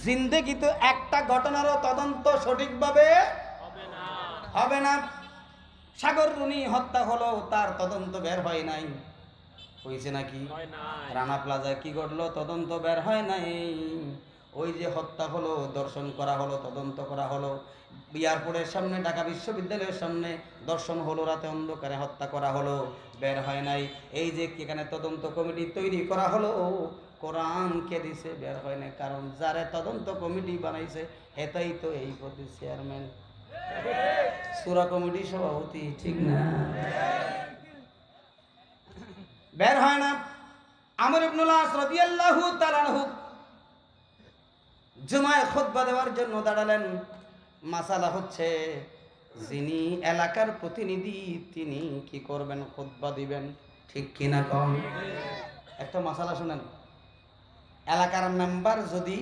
জিন্দেগি তো একটা ঘটনারও তদন্ত সঠিকভাবে হবে না। সাগর রুনি হত্যা হলো, তার তদন্ত বের হয় নাই, হয়েছে নাকি? রানা প্লাজায় কি ঘটলো, তদন্ত বের হয় নাই। ওই যে হত্যা হলো, দর্শন করা হলো, তদন্ত করা হলো। এয়ারপোর্টের সামনে, ঢাকা বিশ্ববিদ্যালয়ের সামনে দর্শন হলো, রাতে অন্ধকারে হত্যা করা হলো, বের হয় নাই। এই যে এখানে তদন্ত কমিটি তৈরি করা হলো, কোরআন কে দিছে বের হয় না, কারণ যারে তদন্ত কমিটি বানাইছে এটাই তো এই পদে চেয়ারম্যান, সূরা কমিটি সভাপতি, ঠিক না? বের হয় না। আমর ইবনুল আস রাদিয়াল্লাহু তাআলা আনহু জুমায় খুতবা দেওয়ার জন্য দাঁড়ালেন। মাসালা হচ্ছে যিনি এলাকার প্রতিনিধি তিনি কি করবেন? খুতবা দিবেন, ঠিক কিনা কম? একটা মাসালা শুনেন, এলাকার মেম্বার যদি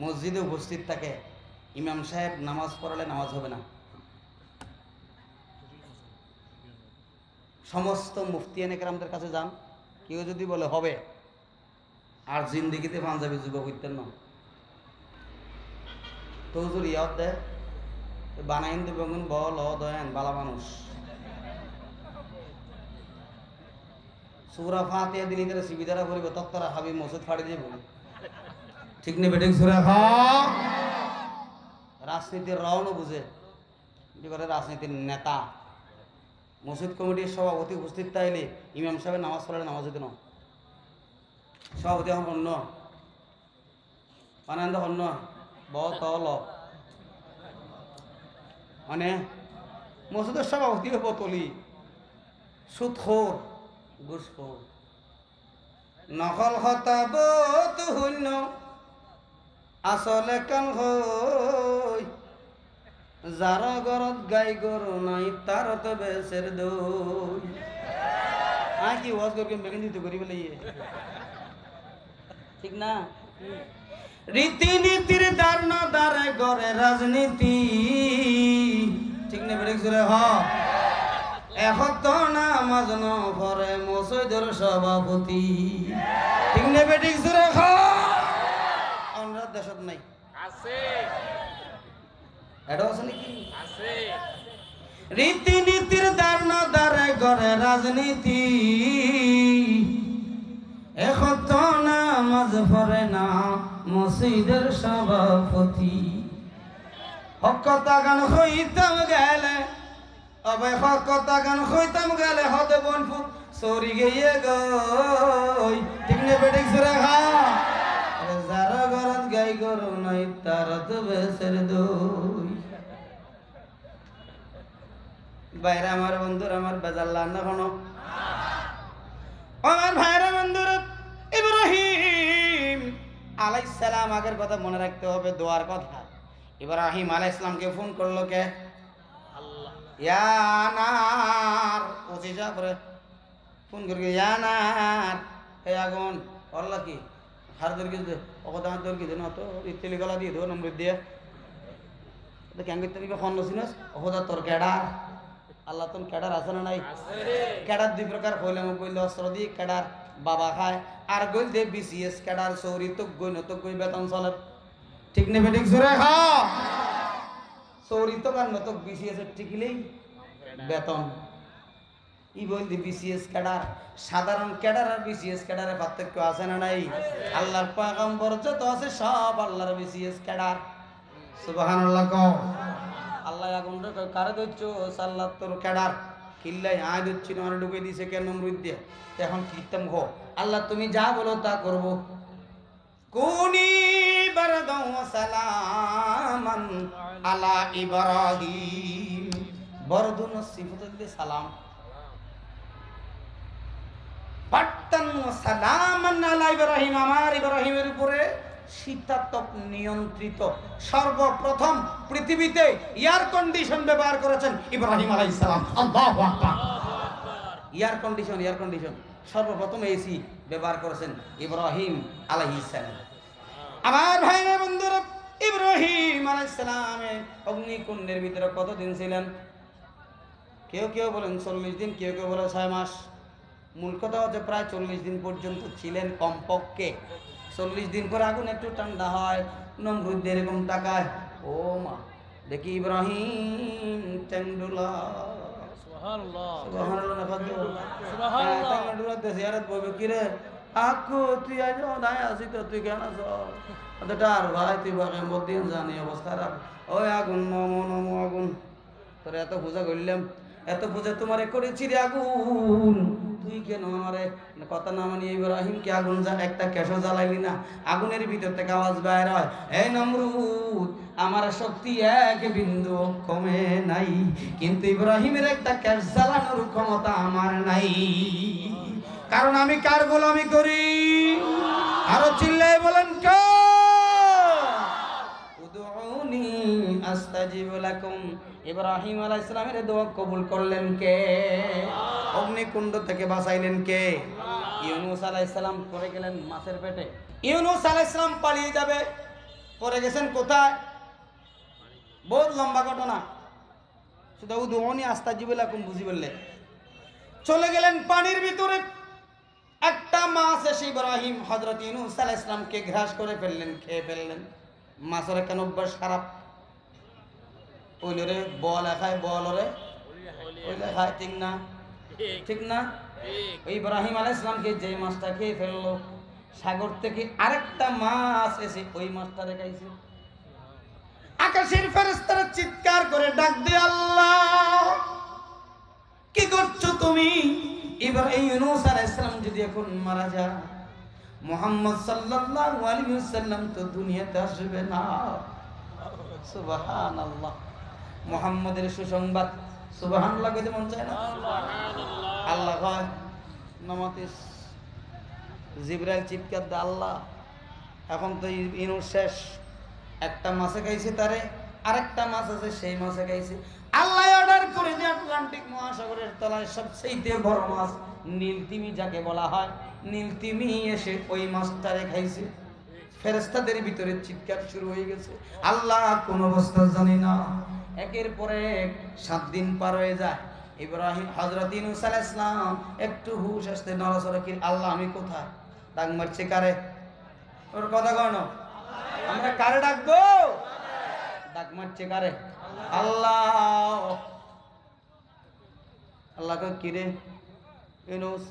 মসজিদে উপস্থিত থাকে, ইমাম সাহেব নামাজ পড়ালে নামাজ হবে না। সমস্ত মুফতিয়ানে কেরামদের কাছে যান, কেউ যদি বলে হবে, আর জিন্দিগিতে পাঞ্জাবি যুগ হইতেন না, তো হুজুর ইয়াদ দেয় বানাইন দেবেন বল দয়ান বালা মানুষ সূরা ফাতিহা দিলি তারা সুবিধারা করিব, তত্তরা হাবিব মসজিদ ফাড়ি দিয়ে বলি, ঠিক নেই বেটিং সূরা খা। রাজনীতির রওনা বুঝে যে করে রাজনীতির নেতা মসজিদ কমিটির সভাপতি উপস্থিত তাইলে ইমাম সাহেবের নামাজ পড়ালে নামাজ হইতে না, সভাপতি এখন অন্য আনন্দ অন্য বল মানে মসজিদের সভাপতি বোতলি সুদখোর ঘুষখোর নকল হতাবত শূন্য আসলে কান হই যার ঘরত গাই গরু নাই তার তো বেসের দই। কি ওয়াজ করকে বেগিন দিতে করি বলে ঠিক না? রীতিনীতির দ্বার না দ্বারে গড়ে রাজনীতি, ঠিক না বেড়ে চলে হ এখন তো নামাজ ন পড়ে মসজিদের সভাপতি, ঠিক না বেটিক চলে হ। আমরা দেশত নাই আছে, এটা আছে নাকি? আছে। রীতিনীতির দ্বার না দ্বারে গড়ে রাজনীতি, এখন তো নামাজ পড়ে না মসজিদের সভাপতি। হক কথা গান হইতাম গেলে অবে হক কথা গান হইতাম গেলে হতে বনফুট সরি গিয়ে গই, ঠিক না বেটিক সুরে খা যারা ঘরত গাই গরু নাই তার তো বেসের দই। বাইরে আমার বন্ধুর আমার বেজার লান্না কোনো আমার ভাইরা বন্ধুরা, ইব্রাহিম আলাইহিস সালাম আগের কথা মনে রাখতে হবে, দোয়ার কথা। ইব্রাহিম আলাইহিস সালামকে ফোন করলো কে? আল্লাহ। ইয়া নার ওসিজা করে ফোন করে ইয়া নার হে আগুন আল্লাহ কি হার দর কি অকদা দর কি দেন তো ইত্তেলি গলা দিয়ে দো নম্বর দিয়ে তো কেন করতে দিবে খন নসিনাস অকদা তোর কেডার আল্লাহ তোর কেডার আছে না নাই? কেডার দুই প্রকার কইলাম, কইলে অস্ত্র দিয়ে কেডার বাবা খায়, আর গইল দে বিসিএস কেডার চৌরি তো গই ন তো গই বেতন চলে, ঠিক নেই বেটিক জোরে খা চৌরি তো কার ন তো বিসিএস এর টিকিলেই বেতন। ই বইল দি বিসিএস কেডার, সাধারণ কেডার আর বিসিএস কেডারের পার্থক্য আছে না নাই? আল্লাহর পয়গম্বর যত আছে সব আল্লাহর বিসিএস কেডার, সুবহানাল্লাহ কও। আল্লাহ আগুন কারে দইছ আল্লাহ তোর কেডার কিল্লাই আয় দিচ্ছি না ঢুকে দিছে কেন নমরুদ দিয়ে, এখন কীর্তন হো আল্লাহ তুমি যা বলো তা করব। কুনি বারদাও সালামান আলা ইব্রাহিম, বরদুন সিফাতুল সালাম বাট্টান সালামান আলা ইব্রাহিম, আমার ইব্রাহিমের উপরে শীতাতপ নিয়ন্ত্রিত সর্বপ্রথম পৃথিবীতে এয়ার কন্ডিশন ব্যবহার করেছেন ইব্রাহিম আলাইহিস সালাম। আল্লাহু আকবার। এয়ার কন্ডিশন সর্বপ্রথম এসি ব্যবহার করেছেন ইব্রাহিম আলাইহিস সালাম। আমার ভাইরা বন্ধুরা, ইব্রাহিম আলাইহিস সালামে অগ্নিকুণ্ডের ভিতরে কতদিন ছিলেন? কেউ কেউ বলেন 40 দিন, কেউ কেউ বলেন 6 মাস। মূল কথা হচ্ছে প্রায় 40 দিন পর্যন্ত ছিলেন কমপক্ষে। 40 দিন পরে আগুন একটু ঠান্ডা হয়, নমরুদ এরকম তাকায়, ও মা দেখি ইব্রাহিম টেন্ডুলা সুবহানাল্লাহ সুবহানাল্লাহ টেন্ডুলা দেশে আর বলবে কি রে আকু তুই আজ নাই আসি তো তুই কেন আছ আর ভাই তুই বাকে মদিন জানি অবস্থা রাখ ওই আগুন নমো নমো আগুন তোর এত পূজা করলাম, এত পূজা তোমারে করেছি রে আগুন, তুই কেন আমারে কথা না মানি ইব্রাহিমকে আগুন একটা কেশো জ্বালাইলি না? আগুনের ভিতর থেকে আওয়াজ বাইর হয়, এই নমরুদ, আমার শক্তি এক বিন্দু কমে নাই, কিন্তু ইব্রাহিমের একটা কেশ জ্বালানোর ক্ষমতা আমার নাই, কারণ আমি কার গোলামি করি? আরো চিল্লাই বলেন কে? উদউনি আস্তাজিব লাকুম। ইব্রাহিম আলাইহিস সালামের দোয়া কবুল করলেন কে? অগ্নিকুণ্ড থেকে বাঁচাইলেন কে? ইউনূস আলাইহিস সালাম পড়ে গেলেন মাছের পেটে। ইউনূস আলাইহিস সালাম পালিয়ে যাবে, পড়ে গেছেন কোথায়? বহুত লম্বা ঘটনা, শুধু উদউনি আস্তাজিব লাকুম বুঝি বললে। চলে গেলেন পানির ভিতরে, একটা মাছ এসে ইব্রাহিম হযরত ইউনূস আলাইহিস সালামকে গ্রাস করে ফেললেন, খেয়ে ফেললেন। মাছের কেন অভ্যাস খারাপ, ওইলরে বল খায়, বলরে ওইলে খায়, ঠিক না? ঠিক না? ওই ইব্রাহিম আলাইহিস সালামকে যে মাছটা খেয়ে ফেললো, সাগর থেকে আরেকটা মাছ এসে ওই মাছটা দেখাইছে। আকাশের ফেরেশতারা চিৎকার করে ডাক দিয়ে, আল্লাহ কি করছো তুমি? ইব্রাহিম ইউনূস আলাইহিস সালাম যদি এখন মারা যায়, মুহাম্মদ সাল্লাল্লাহু আলাইহি ওয়াসাল্লাম তো দুনিয়াতে আসবে না। সুবহানাল্লাহ, মুহাম্মাদের সুসংবাদ। সুবহানাল্লাহ কইতে মন চায় না? সুবহানাল্লাহ। আল্লাহ কয় নামাতিস, জিবরাইল চিৎকার দেয়, আল্লাহ এখন তো ইউনূস শেষ, একটা মাছে খাইছে তারে, আরেকটা মাছ আছে সেই মাছে খাইছে। আল্লাহ অর্ডার করে যে আটলান্টিক মহাসাগরের তলায় সবচেয়ে বড় মাছ নীলতিমি যাকে বলা হয়, নীলতিমি এসে ওই মাছটারে খাইছে। ফেরেশতাদের ভিতরে চিৎকার শুরু হয়ে গেছে, আল্লাহ কোন অবস্থা জানি না। একের পরে 7 দিন পার হয়ে যায়। ইব্রাহিম হযরত ইউনূস আলাইহিস সালাম একটু হুঁশ আসতে নড়াচড়া কি, আল্লাহ আমি কোথায়? ডাক মারছে কারে? ওর কথা কয় না, আমরা কারে ডাকবো? ডাক মারছে কারে? আল্লাহ। আল্লাহ কয় কি রে ইউনূস,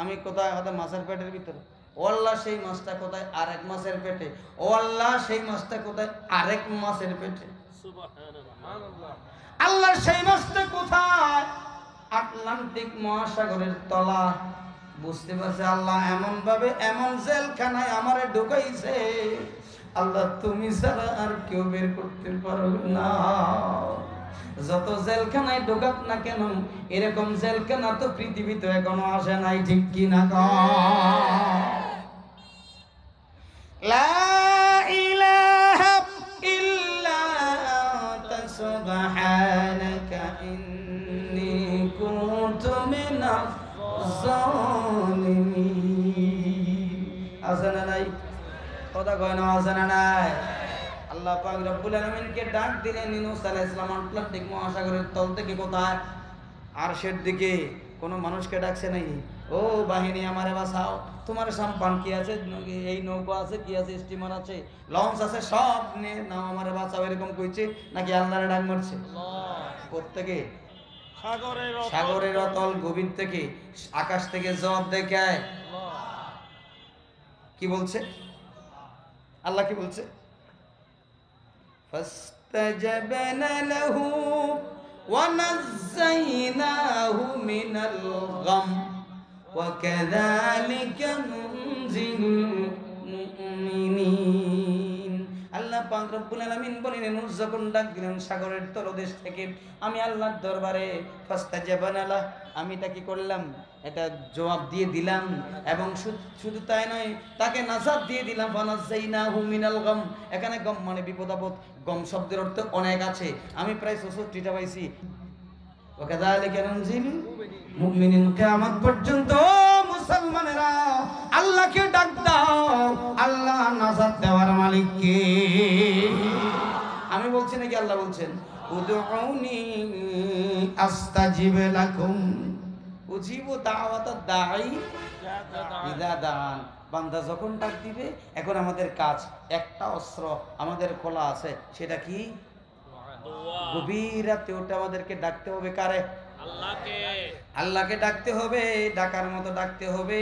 আমি কোথায়? হয়তো মাছের পেটের ভিতরে। ও আল্লাহ সেই মাছটা কোথায়? আরেক মাছের পেটে। ও আল্লাহ সেই মাছটা কোথায়? আরেক মাছের পেটে। আল্লাহ সেই মাছটা কোথায়? আটলান্টিক মহাসাগরের তলা। বুঝতে পারছে আল্লাহ এমন ভাবে এমন জেলখানায় আমারে ঢুকাইছে, আল্লাহ তুমি ছাড়া আর কেউ বের করতে পারবে না। যত জেলখানায় ঢোকাক না কেন, এরকম জেলখানা তো পৃথিবীতে এখনো আসে নাই, ঠিক কি না? লা ইলাহা ইল্লা আনতা সুবহানাকা ইন্নী কুনতু মিনাজ জালিমিন। আছে না নাই? কথা কয় না, আছে না নাই? আল্লাহ পাক রব্বুল আলামিনকে ডাক দিলেন ইউনূস আলাইহিস সালাম আটলান্টিক মহাসাগরের তল থেকে কোথায়? আরশের দিকে। কোন মানুষকে ডাকছে নাকি? ও বাহিনী আমারে বাঁচাও, তোমার সাম্পান কি আছে, এই নৌকা আছে, কি আছে, স্টিমার আছে, লঞ্চ আছে, সব নিয়ে নাও আমারে বাঁচাও, এরকম কইছে নাকি আল্লাহরে ডাক মারছে? প্রত্যেকে সাগরের অতল গভীর থেকে, আকাশ থেকে জবাব দেখায়। কি বলছে আল্লাহ? কি বলছে? فاستجبنا له ونجيناه من الغم وكذلك ننجي المؤمنين। আল্লাহ পাক রব্বুল আলামিন বলেন, ইউনূস যখন ডাক দিলেন সাগরের তলদেশ থেকে, আমি আল্লাহর দরবারে ফাস্তাজাবানা লাহ, আমি তা কি করলাম? এটা জবাব দিয়ে দিলাম, এবং শুধু তাই নয়, তাকে নাজাত দিয়ে দিলাম। ফানাজাইনাহু মিনাল গাম। এখানে গম মানে বিপদ আপদ। গম শব্দের অর্থ অনেক আছে, আমি প্রায় 64টা পাইছি। ওয়াকাযালিকা নানজিল মুমিনিন। কিয়ামত পর্যন্ত মুসলমানেরা আল্লাহকে ডাক দাও, আল্লাহ নাজাত দেওয়ার মালিক কে? আমি বলছি নাকি আল্লাহ বলছেন? উদউনি আস্তাজিব লাকুম উজিবু দাওয়াতাদ দাঈ ইযা দাআন। বান্দা যখন ডাক দিবে। এখন আমাদের কাজ, একটা অস্ত্র আমাদের খোলা আছে, সেটা কি? গভীর রাতে ওটা আমাদেরকে ডাকতে হবে। কারে? আল্লাহকে। আল্লাহকে ডাকতে হবে, ডাকার মতো ডাকতে হবে।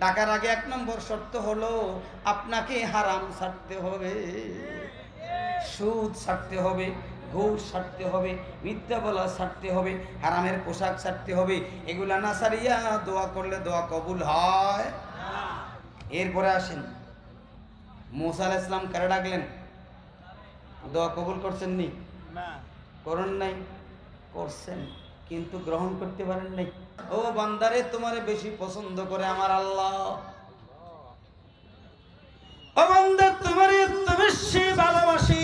ডাকার আগে 1 নম্বর শর্ত হলো আপনাকে হারাম ছাড়তে হবে, সুদ ছাড়তে হবে, ঘুষ ছাড়তে হবে, মিথ্যা বলা ছাড়তে হবে, হারামের পোশাক ছাড়তে হবে। এগুলা না ছাড়িয়া দোয়া করলে দোয়া কবুল হয়। এরপরে আসেন, মুসা আলাইহিস সালাম কারে ডাকলেন? দোয়া কবুল করছেন নি? করেন নাই? করছেন, কিন্তু গ্রহণ করতে পারেন নাই। ও বান্দারে, তোমারে বেশি পছন্দ করে আমার আল্লাহ। ও বান্দা, তোমারে এত বেশি ভালোবাসি,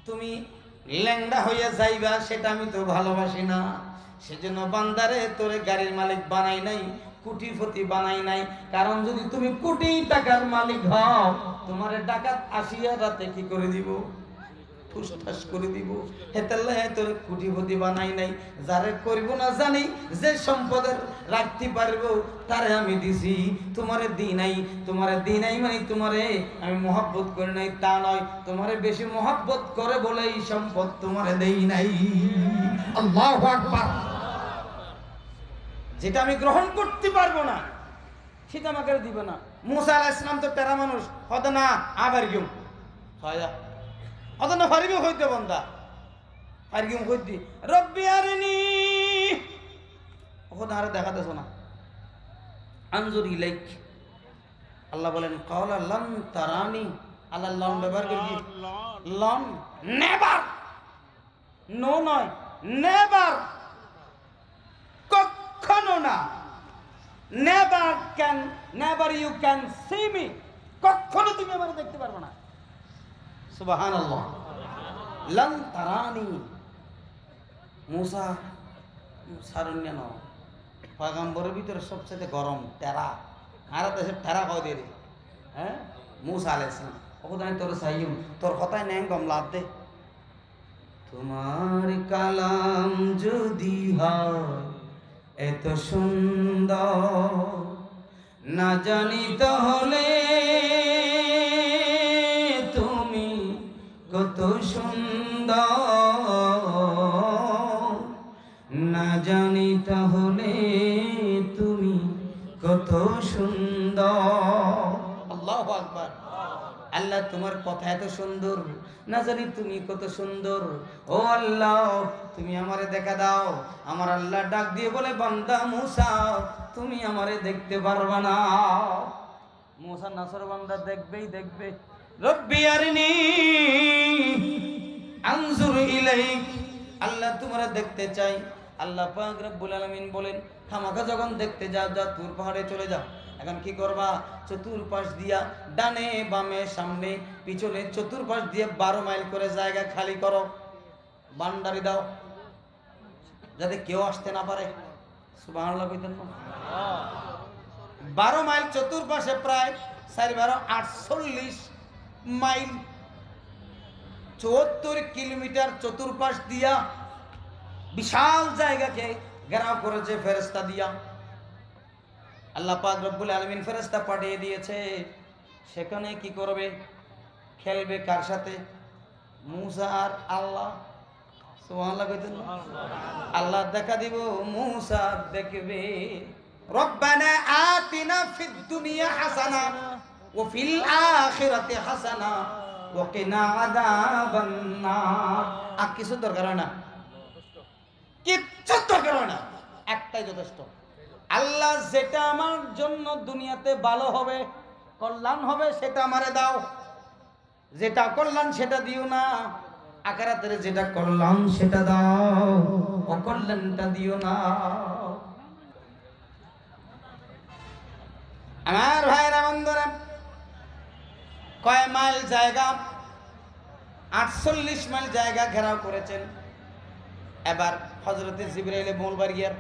তুমি ল্যাংড়া হইয়া যাইবা সেটা আমি তো ভালোবাসি না। সেজন্য বান্দারে তোরে গাড়ির মালিক বানাই নাই, কোটিপতি বানাই নাই। কারণ যদি তুমি কোটি টাকার মালিক হও, তোমারে ডাকাত আসিয়া রাতে কি করে দিব? ফুসফাস করে দিব। হেতাল্লাহ তোর কোটিপতি বানাই নাই। যারে করব না জানি, যে সম্পদের রাখতে পারবো তারে আমি দিছি। তোমারে দিই নাই, তোমারে দিই নাই মানে তোমারে আমি মহব্বত করি নাই তা নয়, তোমারে বেশি মহব্বত করে বলে এই সম্পদ তোমারে দেই নাই। আল্লাহু আকবার। যেটা আমি গ্রহণ করতে পারবো না সেটা আমাকে দিবে না। মুসা আলাইহিস সালাম তো টেরা মানুষ, হয়তো না আবার গিয়ে হয় অত না ফারিগিও হইতে বন্দা, ফারিগিও হইতে রব্বি আরিনি, ওখানে আরে দেখাতেছ না। আনজুর ইলাইক, আল্লাহ বলেন কাওলা লাম তারানি। আল্লাহ লন ব্যবহার করে কি? লন, নেভার, নো নয়, নেভার, কখনো না। Never can, never you can see me, কখনো তুমি আমার দেখতে পারবে না। সুবহানাল্লাহ, লান তারানি। মুসা সারণ্য ন পয়গম্বরের ভিতরে সবচেয়ে গরম টেরা, আর দেশে টেরা কয় দিয়ে রে। হ্যাঁ, মুসা আলাইহিস সালাম ওখানে তোর সাইয়ুম, তোর কথাই নেই গম লাভ দে। তোমার কালাম যদি হয় এত সুন্দর, না জানি তাহলে তুমি কত সুন্দর, না জানি তাহলে তুমি কত সুন্দর। আল্লাহু আকবার। আল্লাহ তোমার কথা এত সুন্দর, না জানি তুমি কত সুন্দর। ও আল্লাহ, তুমি আমারে দেখা দাও। আমার আল্লাহ ডাক দিয়ে বলে, বান্দা মুসা, তুমি আমারে দেখতে পারবা না। মুসা নাসর বান্দা দেখবেই দেখবে। রব্বি আরিনি আনজুর ইলাইক, আল্লাহ তোমারে দেখতে চাই। আল্লাহ পাক রব্বুল আলামিন বলেন, খামাখা যখন দেখতে যাও, যা তুর পাহাড়ে চলে যাও। এখন কি করবা? চতুর্পাশ দিয়া ডানে বামে সামনে পিছনে চতুর্পাশ দিয়ে 12 মাইল করে জায়গা খালি করো, বান্ডারি দাও, যাতে কেউ আসতে না পারে। সুবহানাল্লাহ কইতেন না? 12 মাইল চতুর্পাশে, প্রায় 4-12-48 মাইল, 74 কিলোমিটার চতুর্পাশ দিয়া বিশাল জায়গাকে ঘেরাও করেছে ফেরেশতা দিয়া। আল্লাহ পাক রব্বুল আলামিন ফেরেশতা পাঠিয়ে দিয়েছে। সেখানে কি করবে? খেলবে কার সাথে? মুসা আর আল্লাহ। সুবহানাল্লাহ কইতেন না? আল্লাহ দেখা দিব, মুসা দেখবে। রব্বানা আতিনা ফিদ দুনিয়া হাসানা ওয়া ফিল আখিরাতি হাসানা ওয়া কিনা আযাবান নার। আর কিছু দরকার হয় না, কিচ্ছু দরকার হয় না, একটাই যথেষ্ট। আল্লাহ যেটা আমার জন্য দুনিয়াতে ভালো হবে, কল্যাণ হবে, সেটা আমারে দাও। যেটা কল্যাণ সেটা দিও না। আখিরাতের যেটা কল্যাণ সেটা দাও, অকল্যাণটা দিও না। আমার ভাইরা বন্ধুরা, কয় মাইল জায়গা? 48 মাইল জায়গা ঘেরাও করেছেন। এবার হযরতে জিবরাইলে বলবার গিয়ার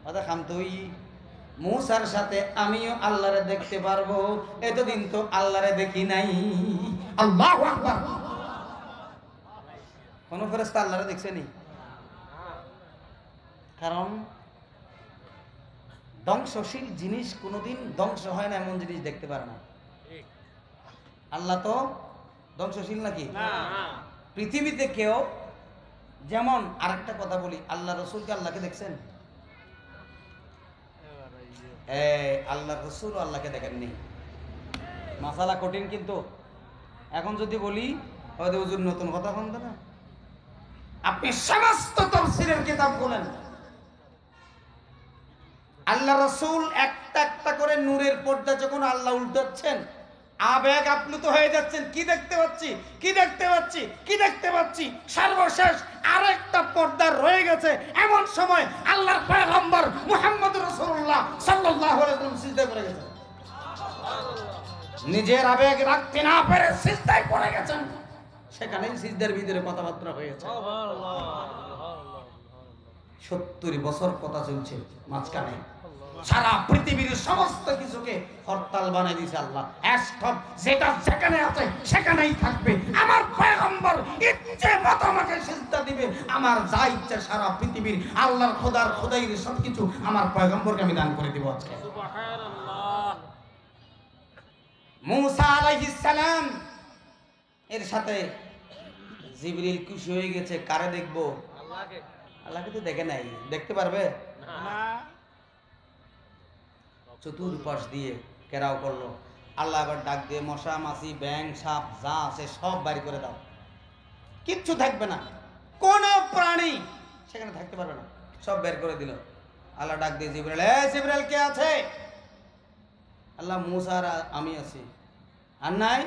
কথা খামতই, মুসার সাথে আমিও আল্লাহরে দেখতে পারবো। এতদিন তো আল্লাহরে দেখি নাই। আল্লাহু আকবার। কোন ফেরেশতা আল্লাহরে দেখছেনি? কারণ ধ্বংসশীল জিনিস কোনোদিন ধ্বংস হয় না, এমন জিনিস দেখতে পারে না। আল্লাহ তো ধ্বংসশীল নাকি? পৃথিবীতে কেউ, যেমন আরেকটা কথা বলি, আল্লাহ রসুলকে আল্লাহকে দেখছেন? আল্লাহ রসুল আল্লাহকে দেখেননি। মাসালা কঠিন, কিন্তু এখন যদি বলি হয়তো হুজুর নতুন কথা শুনতে না, আপনি সমস্ত তাফসীরের কিতাব বলেন, আল্লাহ রাসূল একটা একটা করে নূরের পর্দা যখন আল্লাহ উল্টাচ্ছেন, আবেগ আপ্লুত হয়ে যাচ্ছেন, কি দেখতে পাচ্ছি, কি দেখতে পাচ্ছি, কি দেখতে পাচ্ছি। সর্বশেষ আরেকটা পর্দা রয়ে গেছে, এমন সময় আল্লাহর পয়গম্বর মুহাম্মদ রাসূলুল্লাহ সাল্লাল্লাহু আলাইহি ওয়াসাল্লাম সিজদায় পড়ে গেছেন। নিজের আবেগ রাখতে না পেরে সিজদায় পড়ে গেছেন, সেখানেই সিজদার ভিতরে কথাবার্তা হয়েছে। 70 বছর কথা চলছে, মাঝখানে সারা পৃথিবীর সমস্ত কিছুকে হরতাল বানাই দিয়েছে আল্লাহ। স্টপ, যেটা যেখানে আছে সেখানেই থাকবে। আমার পয়গম্বর ইচ্ছে মতো আমাকে সিজদা দিবে, আমার যা ইচ্ছা সারা পৃথিবীর আল্লাহর খোদার খোদাইর সবকিছু আমার পয়গম্বরকে আমি দান করে দিব আজকে। সুবহানাল্লাহ। মুসা আলাইহিস সালাম এর সাথে জিবরিল খুশি হয়ে গেছে, কারে দেখবো? আল্লাহকে। আল্লাহকে তো দেখে নাই, দেখতে পারবে না। চতুর্পাশ দিয়ে ঘেরাও করলো। আল্লাহ আবার ডাক দিয়ে মশা মাছি ব্যাং সাপ যা আছে সব বাড়ি করে দাও, কিচ্ছু থাকবে না, কোন প্রাণী সেখানে থাকতে পারবে না, সব বের করে দিল। আল্লাহ ডাক দিয়ে জিবরাইল, এ জিবরাইল কে আছে? আল্লাহ মুসা আর আমি আছি। আর নাই?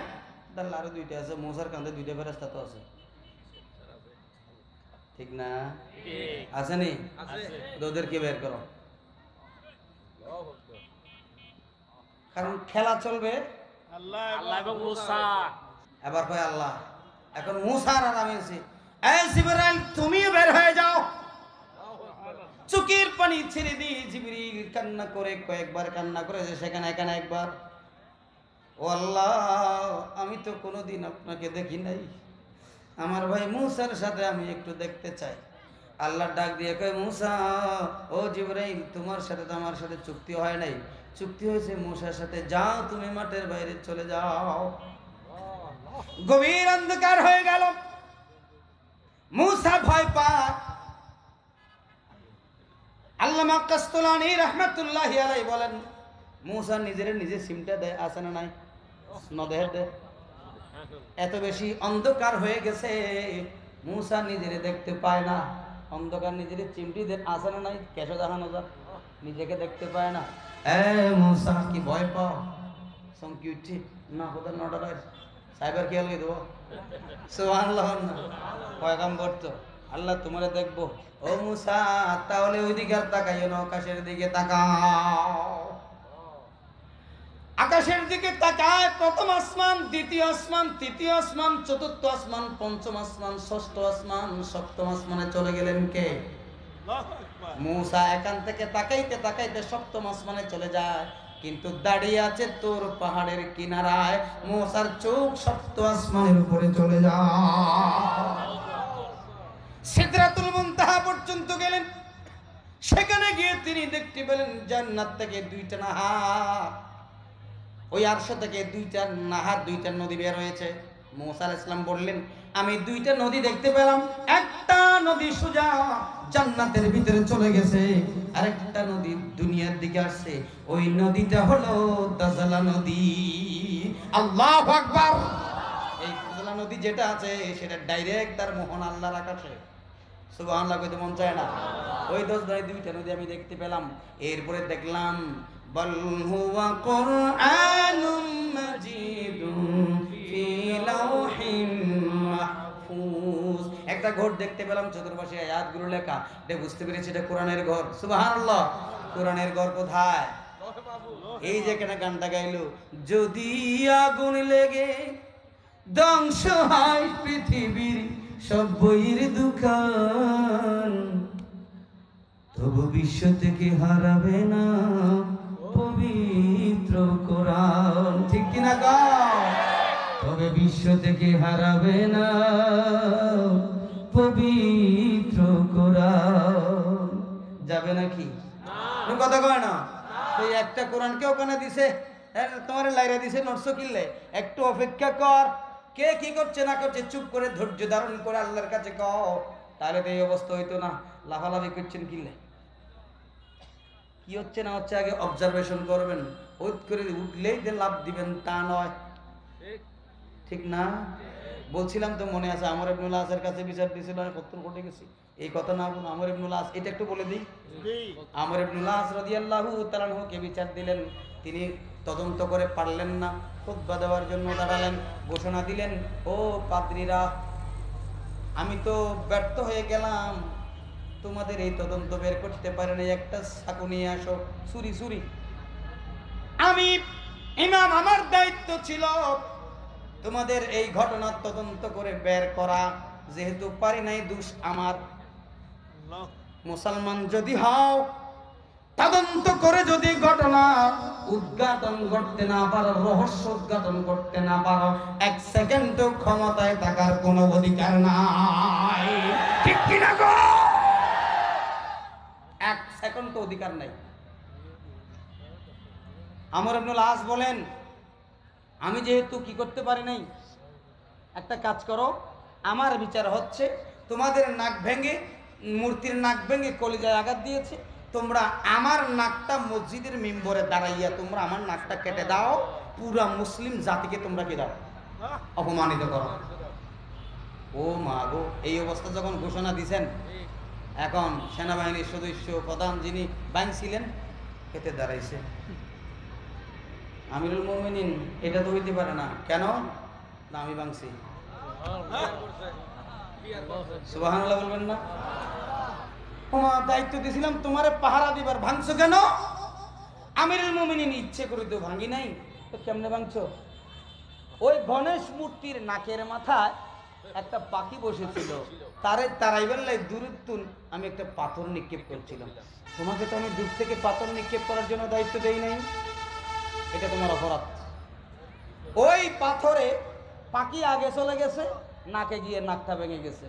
আল্লাহ আরো দুইটা আছে, মুসার কাঁধে দুইটা ফেরেশতা তো আছে, ঠিক না? আছে নি? ওদেরকে বের করো, কারণ খেলা চলবে আল্লাহ এবং মুসা। এবার কয় আল্লাহ, এখন মুসা আর আমি আছি, এই জিবরাইল তুমিও বের হয়ে যাও। চোখের পানি ছেড়ে দিয়ে জিবরিল কান্না করে, কয়েকবার কান্না করে, যে সেখানে এখানে একবার, ও আল্লাহ আমি তো কোনোদিন আপনাকে দেখি নাই, আমার ভাই মুসার সাথে আমি একটু দেখতে চাই। আল্লাহ ডাক দিয়ে কয়, মুসা ও জিবরাইল, তোমার সাথে তো আমার সাথে চুক্তি হয় নাই, চুক্তি হয়েছে মুসার সাথে, যাও তুমি মাঠের বাইরে চলে যাও। গভীর অন্ধকার হয়ে গেল, মুসা ভয় পায়। আল্লামা কাসতুলানী রাহমাতুল্লাহি আলাইহি বলেন, মুসা নিজের নিজে সিমটা দেয়, আছে না নাই? নদেহ দেয়। এত বেশি অন্ধকার হয়ে গেছে, মুসা নিজেরে দেখতে পায় না। অন্ধকার নিজের চিমটি দেন, আছে না নাই? কেশো দেখানো যা, নিজেকে দেখতে পায় না। এ মুসা কি ভয় পাও? চমকি উঠছি না, কোথায় নডার সাইবার খেয়াল হয়ে দেবো। সুবহানাল্লাহ, পয়গম্বর তো, আল্লাহ তোমারে দেখবো। ও মুসা তাহলে ওই দিকে আর তাকাইও না, আকাশের দিকে তাকাও। আকাশের দিকে তাকায়, প্রথম আসমান, দ্বিতীয় আসমান, তৃতীয় আসমান, চতুর্থ আসমান, পঞ্চম আসমান, ষষ্ঠ আসমান, সপ্তম আসমানে চলে গেলেন কে? মুসা এখান থেকে তাকাইতে তাকাইতে সপ্তম আসমানে চলে যায়, কিন্তু দাঁড়িয়ে আছে তোর পাহাড়ের কিনারায়। মুসার চোখ সপ্ত আসমানের উপরে চলে যায়, সিদরাতুল মুনতাহা পর্যন্ত গেলেন। সেখানে গিয়ে তিনি দেখতে পেলেন জান্নাত থেকে দুইটা নাহার, ওই আরশ থেকে দুইটা নাহার, দুইটা নদী বের হয়েছে। মুসা আলাইহিস সালাম বললেন, আমি দুইটা নদী দেখতে পেলাম, একটা নদী সোজা জান্নাতের ভিতরে চলে গেছে, আরেকটা নদী দুনিয়ার দিকে আসছে, ওই নদীটা হলো দাজালা নদী। আল্লাহু আকবার। এই দাজালা নদী যেটা আছে সেটা ডাইরেক্ট তার মোহন আল্লাহর আকাশে। সুবহানাল্লাহ কইতে মন চায় না? ওই দুইটা নদী আমি দেখতে পেলাম। এরপরে দেখলাম বল হুয়া কুরআনুম মাজিদুন ফি লাওহিম মাহফুজ। একটা ঘর দেখতে পেলাম, চতুর্পাশে আয়াতগুলো লেখা, এটা বুঝতে পেরেছি এটা কোরআনের ঘর। সুবহানাল্লাহ। কোরআনের ঘর কোথায়? এই যে কেন গানটা গাইলো, যদি আগুন লেগে ধ্বংস হয় পৃথিবীর সব বইয়ের দোকান, তবু বিশ্ব থেকে হারাবে না পবিত্র কোরআন। ঠিক কিনা গাও? তবে বিশ্ব থেকে হারাবে না পবিত্র কোরআন। যাবে নাকি? কথা কয় না? এই একটা কোরআনকে ওখানে দিছে, তোমার লাইরা দিছে, নটশো কিনলে একটু অপেক্ষা কর, কে কি করছে না করছে চুপ করে ধৈর্য ধারণ করে আল্লাহর কাছে কও, তাহলে তো এই অবস্থা হইতো না। লাফালাফি করছেন কিনলে, কি হচ্ছে না হচ্ছে আগে অবজারভেশন করবেন, ওই করে উঠলেই যে লাভ দিবেন তা নয়, ঠিক না? বলছিলাম তো মনে আছে আমর ইবনুল আসের কাছে বিচার দিয়েছিল আমি 70 কোটি গেছি, এই কথা না বলুন। আমর ইবনুল আস, এটা একটু বলে দিই। আমর ইবনুল আস রাদিয়াল্লাহু তাআলা আনহুকে বিচার দিলেন, তিনি তদন্ত করে পারলেন না, খুতবা দেওয়ার জন্য দাঁড়ালেন, ঘোষণা দিলেন, ও পাদ্রীরা, আমি তো ব্যর্থ হয়ে গেলাম, তোমাদের এই তদন্ত বের করতে পারে না, একটা চাকু নিয়ে আসো, ছুরি ছুরি। আমি ইমাম, আমার দায়িত্ব ছিল তোমাদের এই ঘটনার তদন্ত করে বের করা, যেহেতু পারি নাই দোষ আমার। মুসলমান যদি হও, তদন্ত করে যদি ঘটনা উদ্ঘাটন করতে না পারো, রহস্য উদ্ঘাটন করতে না পারো, 1 সেকেন্ড ক্ষমতায় থাকার কোনো অধিকার নাই। ঠিক কিনা গো? 1 সেকেন্ড তো অধিকার নাই। আমর ইবনুল আস বলেন, আমি যেহেতু কি করতে পারি নাই, একটা কাজ করো, আমার বিচার হচ্ছে তোমাদের নাক ভেঙে, মূর্তির নাক ভেঙে কলিজায় আঘাত দিয়েছে, তোমরা আমার নাকটা মসজিদের মিম্বরে দাঁড়াইয়া তোমরা আমার নাকটা কেটে দাও, পুরা মুসলিম জাতিকে তোমরা কি দাও, অপমানিত করো। ও মা গো, এই অবস্থা যখন ঘোষণা দিছেন, এখন সেনাবাহিনীর সদস্য প্রধান যিনি বাইন ছিলেন, কেটে দাঁড়াইছে। আমিরুল মুমিনিন, এটা তো হইতে পারে না। কেন না? আমি ভাঙছি। সুবহানাল্লাহ বলবেন না? তোমার দায়িত্ব দিয়েছিলাম তোমারে পাহারা দিবার, ভাঙছো কেন? আমিরুল মুমিনিন, ইচ্ছে করে তো ভাঙি নাই, তো কেমনে ভাঙছো? ওই গণেশ মূর্তির নাকের মাথায় একটা পাখি বসেছিল, তারে তারাইবার লাই দূরত্বন আমি একটা পাথর নিক্ষেপ করছিলাম। তোমাকে তো আমি দূর থেকে পাথর নিক্ষেপ করার জন্য দায়িত্ব দেই নাই, এটা তোমার অপরাধ। ওই পাথরে পাখি আগে চলে গেছে, নাকে গিয়ে নাকটা ভেঙে গেছে।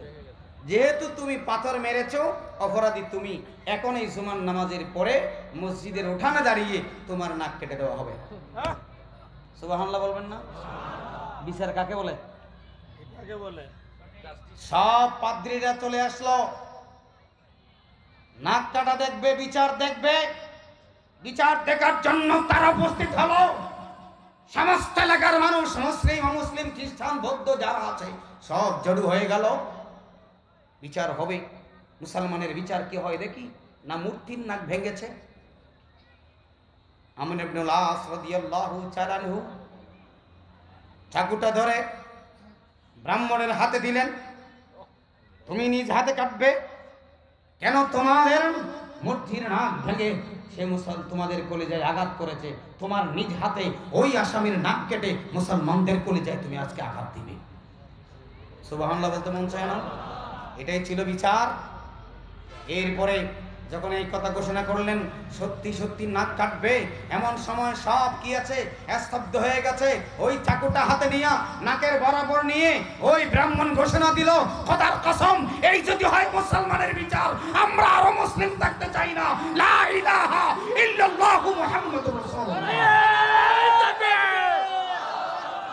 যেহেতু তুমি পাথর মেরেছো, অপরাধী তুমি। এখন এই জুমার নামাজের পরে মসজিদের উঠানে দাঁড়িয়ে তোমার নাক কেটে দেওয়া হবে। সুবহানাল্লাহ বলবেন না? বিচার কাকে বলে? সব পাদ্রীরা চলে আসলো, নাক কাটা দেখবে, বিচার দেখবে। বিচার দেখার জন্য তারা উপস্থিত হলো। সমস্ত এলাকার মানুষ, মুসলিম অমুসলিম, খ্রিস্টান বৌদ্ধ যারা আছে সব জড়ো হয়ে গেল। বিচার হবে। মুসলমানের বিচার কি হয় দেখি, না মূর্তির নাক ভেঙেছে। আমর ইবনুল আস রাদিয়াল্লাহু তাআলা আনহু চাকুটা ধরে ব্রাহ্মণের হাতে দিলেন, তুমি নিজ হাতে কাটবে। কেন? তোমাদের মূর্তির নাক ভেঙে সে তোমাদের কলিজায় আঘাত করেছে, তোমার নিজ হাতে ওই আসামির নাক কেটে মুসলমানদের কলিজায় তুমি আজকে আঘাত দিবে। সুবহানাল্লাহ বলতে মন চায় না? এটাই ছিল বিচার। এরপরে যখন এই কথা ঘোষণা করলেন সত্যি সত্যি নাক কাটবে, এমন সময় সব কি আছে, স্তব্ধ হয়ে গেছে। ওই চাকুটা হাতে নিয়ে নাকের বরাবর নিয়ে ওই ব্রাহ্মণ ঘোষণা দিল, খোদার কসম, এই যদি হয় মুসলমানের বিচার, আমরা আরো মুসলিম থাকতে চাই না। লা ইলাহা ইল্লাল্লাহু মুহাম্মাদুর রাসূলুল্লাহ।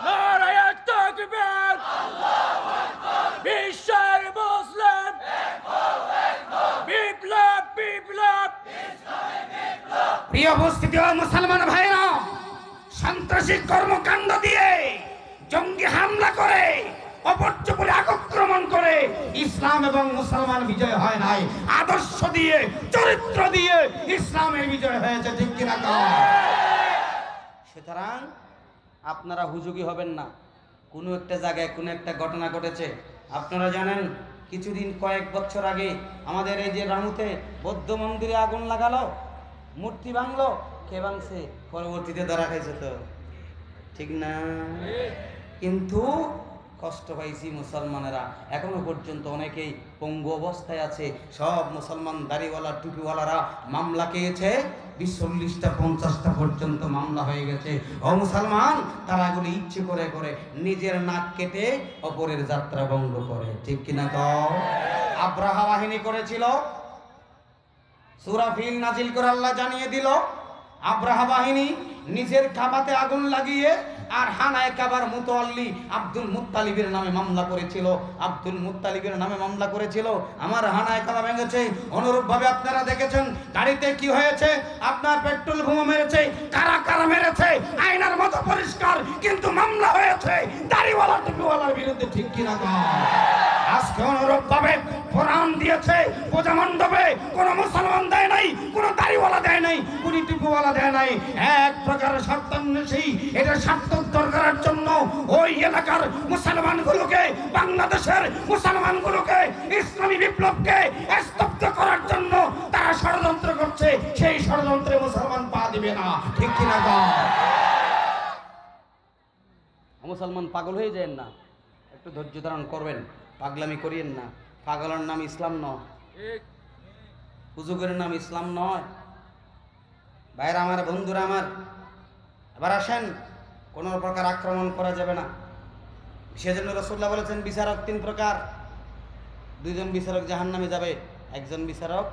নারায়ে তাকবীর, আল্লাহু আকবার, বিশ্বের মুসলিম বিপ্লব, বিপ্লব, প্রিয় উপস্থিতি ও মুসলমান ভাইরা, সন্ত্রাসী কর্মকাণ্ড দিয়ে, জঙ্গি হামলা করে, অপর্যপরে আক্রমণ করে ইসলাম এবং মুসলমান বিজয় হয় নাই, আদর্শ দিয়ে, চরিত্র দিয়ে ইসলামের বিজয় হয়েছে। ঠিক কিনা? সুতরাং আপনারা হুজুগি হবেন না। কোনো একটা জায়গায় কোনো একটা ঘটনা ঘটেছে, আপনারা জানেন কিছুদিন, কয়েক বছর আগে আমাদের এই যে রামুতে বৌদ্ধ মন্দিরে আগুন লাগালো, মূর্তি ভাঙলো, কে ভাঙছে? পরবর্তীতে ধরা খাইছে তো, ঠিক না? কিন্তু কষ্ট পাইছি মুসলমানেরা, এখনো পর্যন্ত অনেকেই পঙ্গু অবস্থায় আছে। সব মুসলমান দাড়িওয়ালা টুপিওয়ালারা মামলা খেয়েছে, 40টা 50টা পর্যন্ত মামলা হয়ে গেছে। ও মুসলমান, তারা এগুলো ইচ্ছে করে করে নিজের নাক কেটে অপরের যাত্রা বন্ধ করে। ঠিক কিনা কও? আব্রাহা বাহিনী করেছিল, সূরা ফিল নাজিল করে আল্লাহ জানিয়ে দিল, আব্রাহা বাহিনী নিজের কাবাতে আগুন লাগিয়ে আর হানায় কাবার মুতাল্লি আব্দুল মুত্তালিবের নামে মামলা করেছিল, আব্দুল মুত্তালিবের নামে মামলা করেছিল, আমার হানায় কাবা ভেঙেছে। অনুরূপভাবে আপনারা দেখেছেন গাড়িতে কি হয়েছে, আপনার পেট্রোল বোমা মেরেছে, কারা কারা মেরেছে আয়নার মতো পরিষ্কার, কিন্তু মামলা হয়েছে দাড়িওয়ালা টুপিওয়ালার বিরুদ্ধে, ঠিক কিনা? আজকে অনুরূপভাবে কোরআন দিয়েছে পূজা মণ্ডপে কোন মুসলমান দেয় নাই, কোন দাড়িওয়ালা দেয় নাই, কোন টুপিওয়ালা দেয় নাই, এক প্রকার স্বার্থান্বেষী। এটা স্বার্থ দরকারের জন্য ওই এলাকার মুসলমানগুলোকে, বাংলাদেশের মুসলমানগুলোকে, ইসলামী বিপ্লবকে স্তব্ধ করার জন্য তারা ষড়যন্ত্র করছে। সেই ষড়যন্ত্রে মুসলমান পা দিবে না, ঠিক কিনা? মুসলমান পাগল হয়ে যায় না, একটু ধৈর্য ধারণ করবেন, পাগলামি করিয়েন না। পাগলের নাম ইসলাম নয়, হুজুরের নাম ইসলাম নয়। ভাইরা আমার, বন্ধুরা আমার, এবার আসেন, কোন প্রকার আক্রমণ করা যাবে না। সেজন্য রাসূলুল্লাহ বলেছেন বিচারক তিন প্রকার। দুইজন বিচারক জাহান্নামে যাবে, একজন বিচারক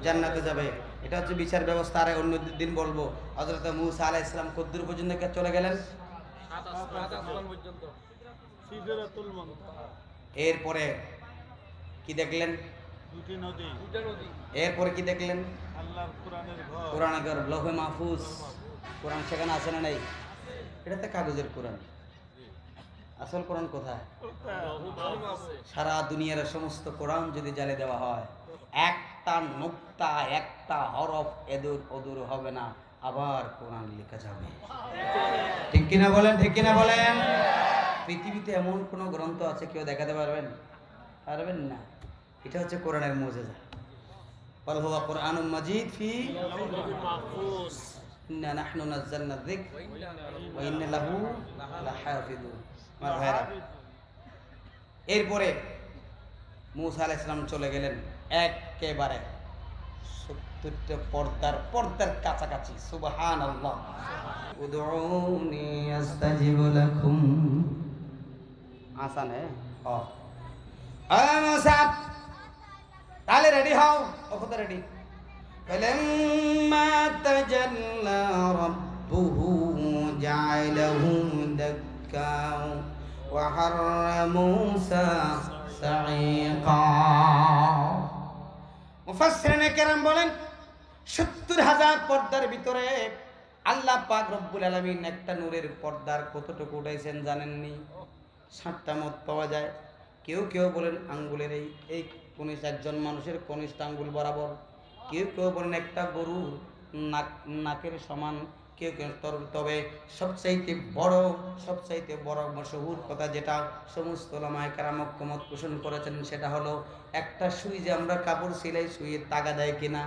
জান্নাতে যাবে। এটা হচ্ছে বিচার ব্যবস্থা। আর অন্য দিন বলবো হযরত মূসা আলাইহিস সালাম কদ্দুর পর্যন্ত চলে গেলেন, এরপরে কি দেখলেন? দুটি নদী। এরপরে কি দেখলেন? আল্লাহর কোরআনের ঘর, লৌহে মাহফুজ। কোরআন সেখানে আছে না নাই? এটা তো কাগজের কোরআন, আসল কোরআন কোথায়? সারা দুনিয়ার সমস্ত কোরআন যদি জ্বালে দেওয়া হয়, একটা নুক্তা, একটা হরফ এদুর ওদুর হবে না, আবার কোরআন লেখা যাবে। ঠিক কিনা বলেন? ঠিক কিনা বলেন? পৃথিবীতে এমন কোন গ্রন্থ আছে কেউ দেখাতে পারবেন? পারবেন না। এটা হচ্ছে কোরআনের মুজিজা। বল হুয়া কোরআনুম মাজিদ ফি লাউহিল মাহফুজ, ইন্না নাহনু নাযালনা যিকর ওয়া ইন্না লাহু লাহাফিজুন। আমার ভাইরা, এরপরে মূসা আলাইহিস সালাম চলে গেলেন একেবারে 70টা পর্দার কাছাকাছি। সুবহানাল্লাহ। উদউনি আস্তাজিব লাকুম। আসান মূসা, তাহলে রেডি হও। ওখানে রেডি। ফালাম্মা তাজাল্লা রাব্বুহু জা'ালাহু দাক্কা ওয়া হাররা মূসা সাঈকা। মুফাসসিরিনে কেরাম বলেন 70,000 পর্দার ভিতরে আল্লাহ পাক রব্বুল আলামিন একটা নূরের পর্দার কতটুকু উঠাইছেন জানেননি? 7টা মত পাওয়া যায়। কেউ কেউ বলেন আঙ্গুলের এই কনিষ্ঠ, একজন মানুষের কনিষ্ঠ আঙ্গুল বরাবর, কেউ কেউ বলেন একটা গরুর নাকের সমান, কেউ কেউ তবে সবচাইতে বড় মশহুর কথা যেটা সমস্ত উলামায়ে কেরাম ঐকমত পোষণ করেছেন, সেটা হলো একটা সুই যে আমরা কাপড় সিলাই, সুইয়ের তাগা দেয় কিনা?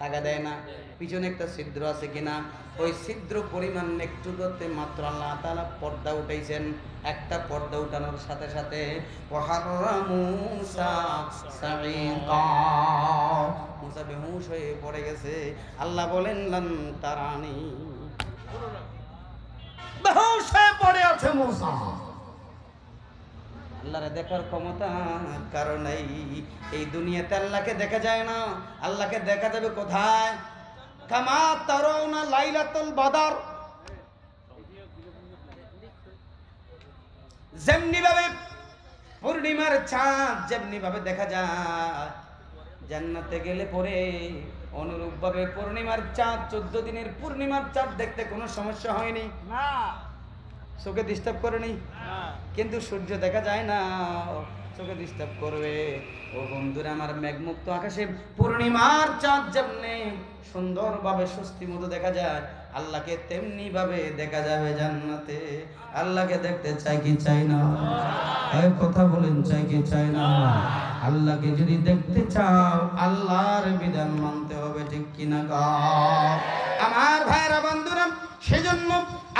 তাগা দেয় না। পিছনে একটা ছিদ্র আছে কিনা? ওই ছিদ্র পরিমাণ একটু করতে মাত্র আল্লাহ তাআলা পর্দা উঠাইছেন। একটা পর্দা উঠানোর সাথে সাথে মূসা বেহুশ হয়ে পড়ে গেছে। আল্লাহ বলেন লান তারানি, বেহুশ হয়ে পড়ে আছে মূসা। আল্লাহরে দেখার ক্ষমতা কারণ এই দুনিয়াতে আল্লাহকে দেখা যায় না। আল্লাহকে দেখা যাবে কোথায়? কামা তারাউনা লাইলাতুল বদর, যেমনি ভাবে পূর্ণিমার চাঁদ যেমনি ভাবে দেখা যায় জান্নাতে গেলে পরে, অনুরূপ ভাবে পূর্ণিমার চাঁদ, 14 দিনের পূর্ণিমার চাঁদ দেখতে কোনো সমস্যা হয়নি না, চোখে ডিস্টার্ব করেনি। কিন্তু সূর্য দেখা যায় না, চোখে ডিস্টার্ব করবে। ও বন্ধুরা আমার, মেঘমুক্ত আকাশে পূর্ণিমার চাঁদ যেমনি সুন্দরভাবে স্বস্তি মতো দেখা যায়, আল্লাহকে তেমনি ভাবে দেখা যাবে জান্নাতে। আল্লাহকে দেখতে চাই কি চাই না? এই কথা বলেন, চাই কি চাই না? আল্লাহকে যদি দেখতে চাও আল্লাহর বিধান মানতে হবে, ঠিক কিনা আমার ভাইরা বন্ধুরা? সেজন্য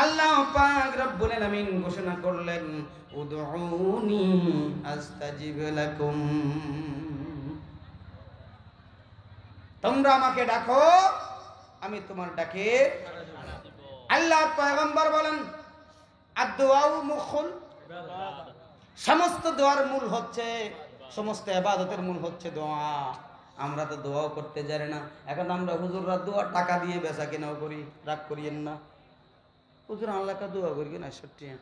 আল্লাহ পাক রব্বুল আলামিন ঘোষণা করলেন উদউনি আস্তাজিব লাকুম, তোমরা আমাকে ডাকো, আমি তোমার ডাকে। আল্লাহর পয়গম্বর বলেন আদ-দুআউ মুখুল, সমস্ত দোয়ার মূল হচ্ছে, সমস্ত ইবাদতের মূল হচ্ছে দোয়া। আমরা তো দোয়াও করতে জানি না। এখন আমরা হুজুররা দোয়া টাকা দিয়ে বেচা কেনাও করি, রাগ করিয়েন না। হুজুর আল্লাহ কা দোয়া করি না 60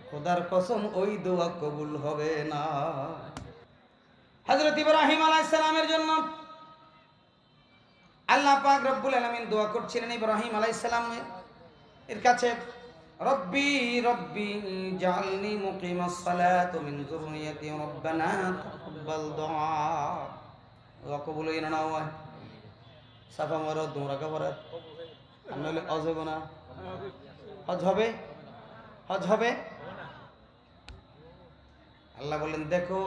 খোদার কসম ওই দোয়া কবুল হবে না। হযরত ইব্রাহিম আলাইহিস সালামের জন্য আল্লাহ পাক রব্বুল আলামিন দোয়া করছিলেন ইব্রাহিম আলাইহিস সালামের এর কাছে, রব্বি রব্বি জাআলনি মুকিমাস সালাত ওয়া মিন যুররিয়াতি রব্বানা তাকাব্বাল দুআ। দোয়া কবুল হই না হয় সাফা মারো তোমরা কবরে আমলে অজব না হজ হবে, হজ হবে। আল্লাহ বলেন দেখো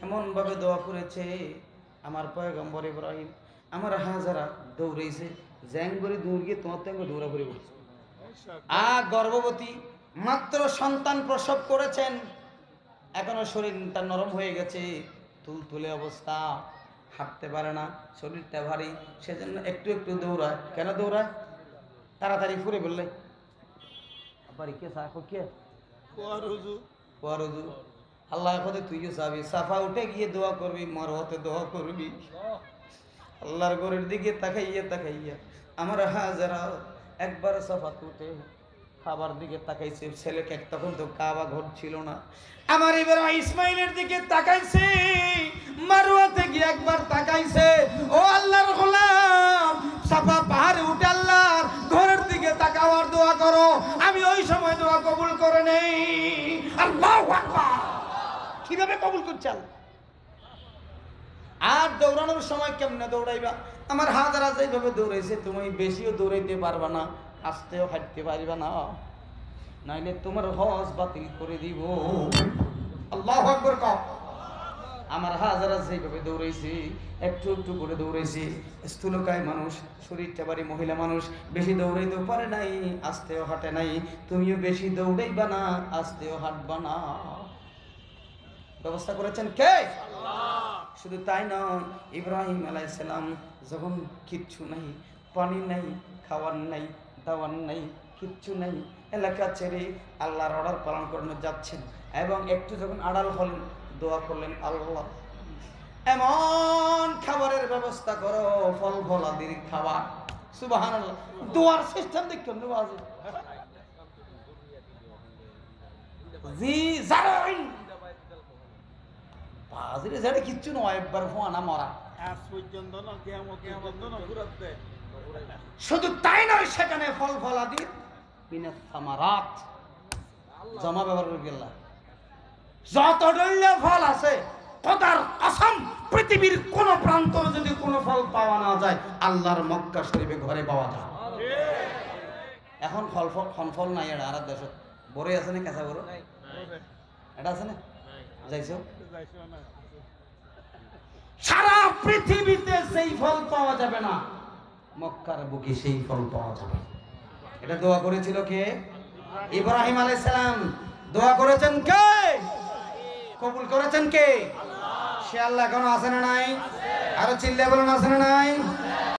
এমন ভাবে দোয়া করেছে আমার পয়গম্বর ইব্রাহিম, আমার হাজারা দৌড়াইছে জ্যাং করে দৌড় গিয়ে তোমার তো দৌড়া করে বলছে। গর্ভবতী মাত্র সন্তান প্রসব করেছেন, এখনো শরীরটা নরম হয়ে গেছে, তুলতুলে অবস্থা, হাঁটতে পারে না, শরীরটা ভারী, সেজন্য একটু একটু দৌড়ায়। কেন দৌড়ায়? তাড়াতাড়ি ফুরে বললে আবার কে সাফা কে ওয়ারুজু আল্লাহ কথা তুইও যাবি সাফা উঠে গিয়ে দোয়া করবি, মারওয়াতে দোয়া করবি। আল্লাহর ঘরের দিকে তাকাইয়া তাকাইয়া আমার হাজারা একবার সাফা উঠে খাবার দিকে তাকাইছে, ছেলেকে তখন তো কাবা ঘর ছিল না, আমার ইব্রাহিম ইসমাইলের দিকে তাকাইছে, মারওয়াতে গিয়ে একবার তাকাইছে। ও আল্লাহর গোলাম সাফা পাহাড়ে উঠে আল্লাহর ঘরের দিকে তাকাওয়ার দোয়া করো, আমি ওই সময় দোয়া কবুল করে নেই। আল্লাহু আকবার। কিভাবে কবুল করছে আল্লাহ? আর দৌড়ানোর সময় কেমনে দৌড়াইবা? আমার হাজারা যেভাবে দৌড়াইছে তুমি বেশিও দৌড়াইতে পারবা না, আস্তেও হাঁটতে পারবা না, নাইলে তোমার হজ বাতিল করে দিব। আল্লাহু আকবার কও। আমার হাজারা যেভাবে দৌড়াইছে একটু একটু করে দৌড়াইছে, স্থূলকায় মানুষ, শরীরটা ভারী মহিলা মানুষ, বেশি দৌড়াইতেও পারে নাই, আস্তেও হাঁটে নাই, তুমিও বেশি দৌড়াইবা না, আস্তেও হাঁটবা না। ব্যবস্থা করেছেন কে? শুধু তাই নয়, ইব্রাহিম আলাইহিস সালাম যখন কিচ্ছু নাই, পানি নাই, খাওয়ার নাই, দাওয়ার নাই, কিচ্ছু নাই, এলাকা ছেড়ে আল্লাহর অর্ডার পালন করতে যাচ্ছেন, এবং একটু যখন আড়াল হলেন দোয়া করলেন, আল্লাহ এমন খাবারের ব্যবস্থা করো, ফল ফলাদির খাবার। সুবহানাল্লাহ। দোয়ার সিস্টেম দেখুন বাজে জি জারাইন বাজিরে যেটা কিচ্ছু নয়, একবার ফোয়ানা মরা আজ পর্যন্ত না কিয়ামত পর্যন্ত না ঘুরাতে। শুধু তাই নয়, সেখানে ফল ফলাদির মিনাস সামারাত জমা ব্যবহার করে গেল, যত দলীয় ফল আছে খোদার কসম পৃথিবীর কোন প্রান্তরে যদি কোনো ফল পাওয়া না যায় আল্লাহর মক্কা শরীফে ঘরে পাওয়া যায়। এখন ফল নাই, এটা আর দেশ বড়ই আছে না, কাঁচা বড় এটা আছে না, যাইছো সারা পৃথিবীতে সেই ফল পাওয়া যাবে না, মক্কার বুকে সেই ফল পাওয়া যাবে। এটা দোয়া করেছিল কে? ইব্রাহিম আলাইহিস সালাম। দোয়া করেছেন কে? কবুল করেছেন কে? সে আল্লাহ এখনো আছে না নাই? আরো চিল্লা বলেন আছে না নাই?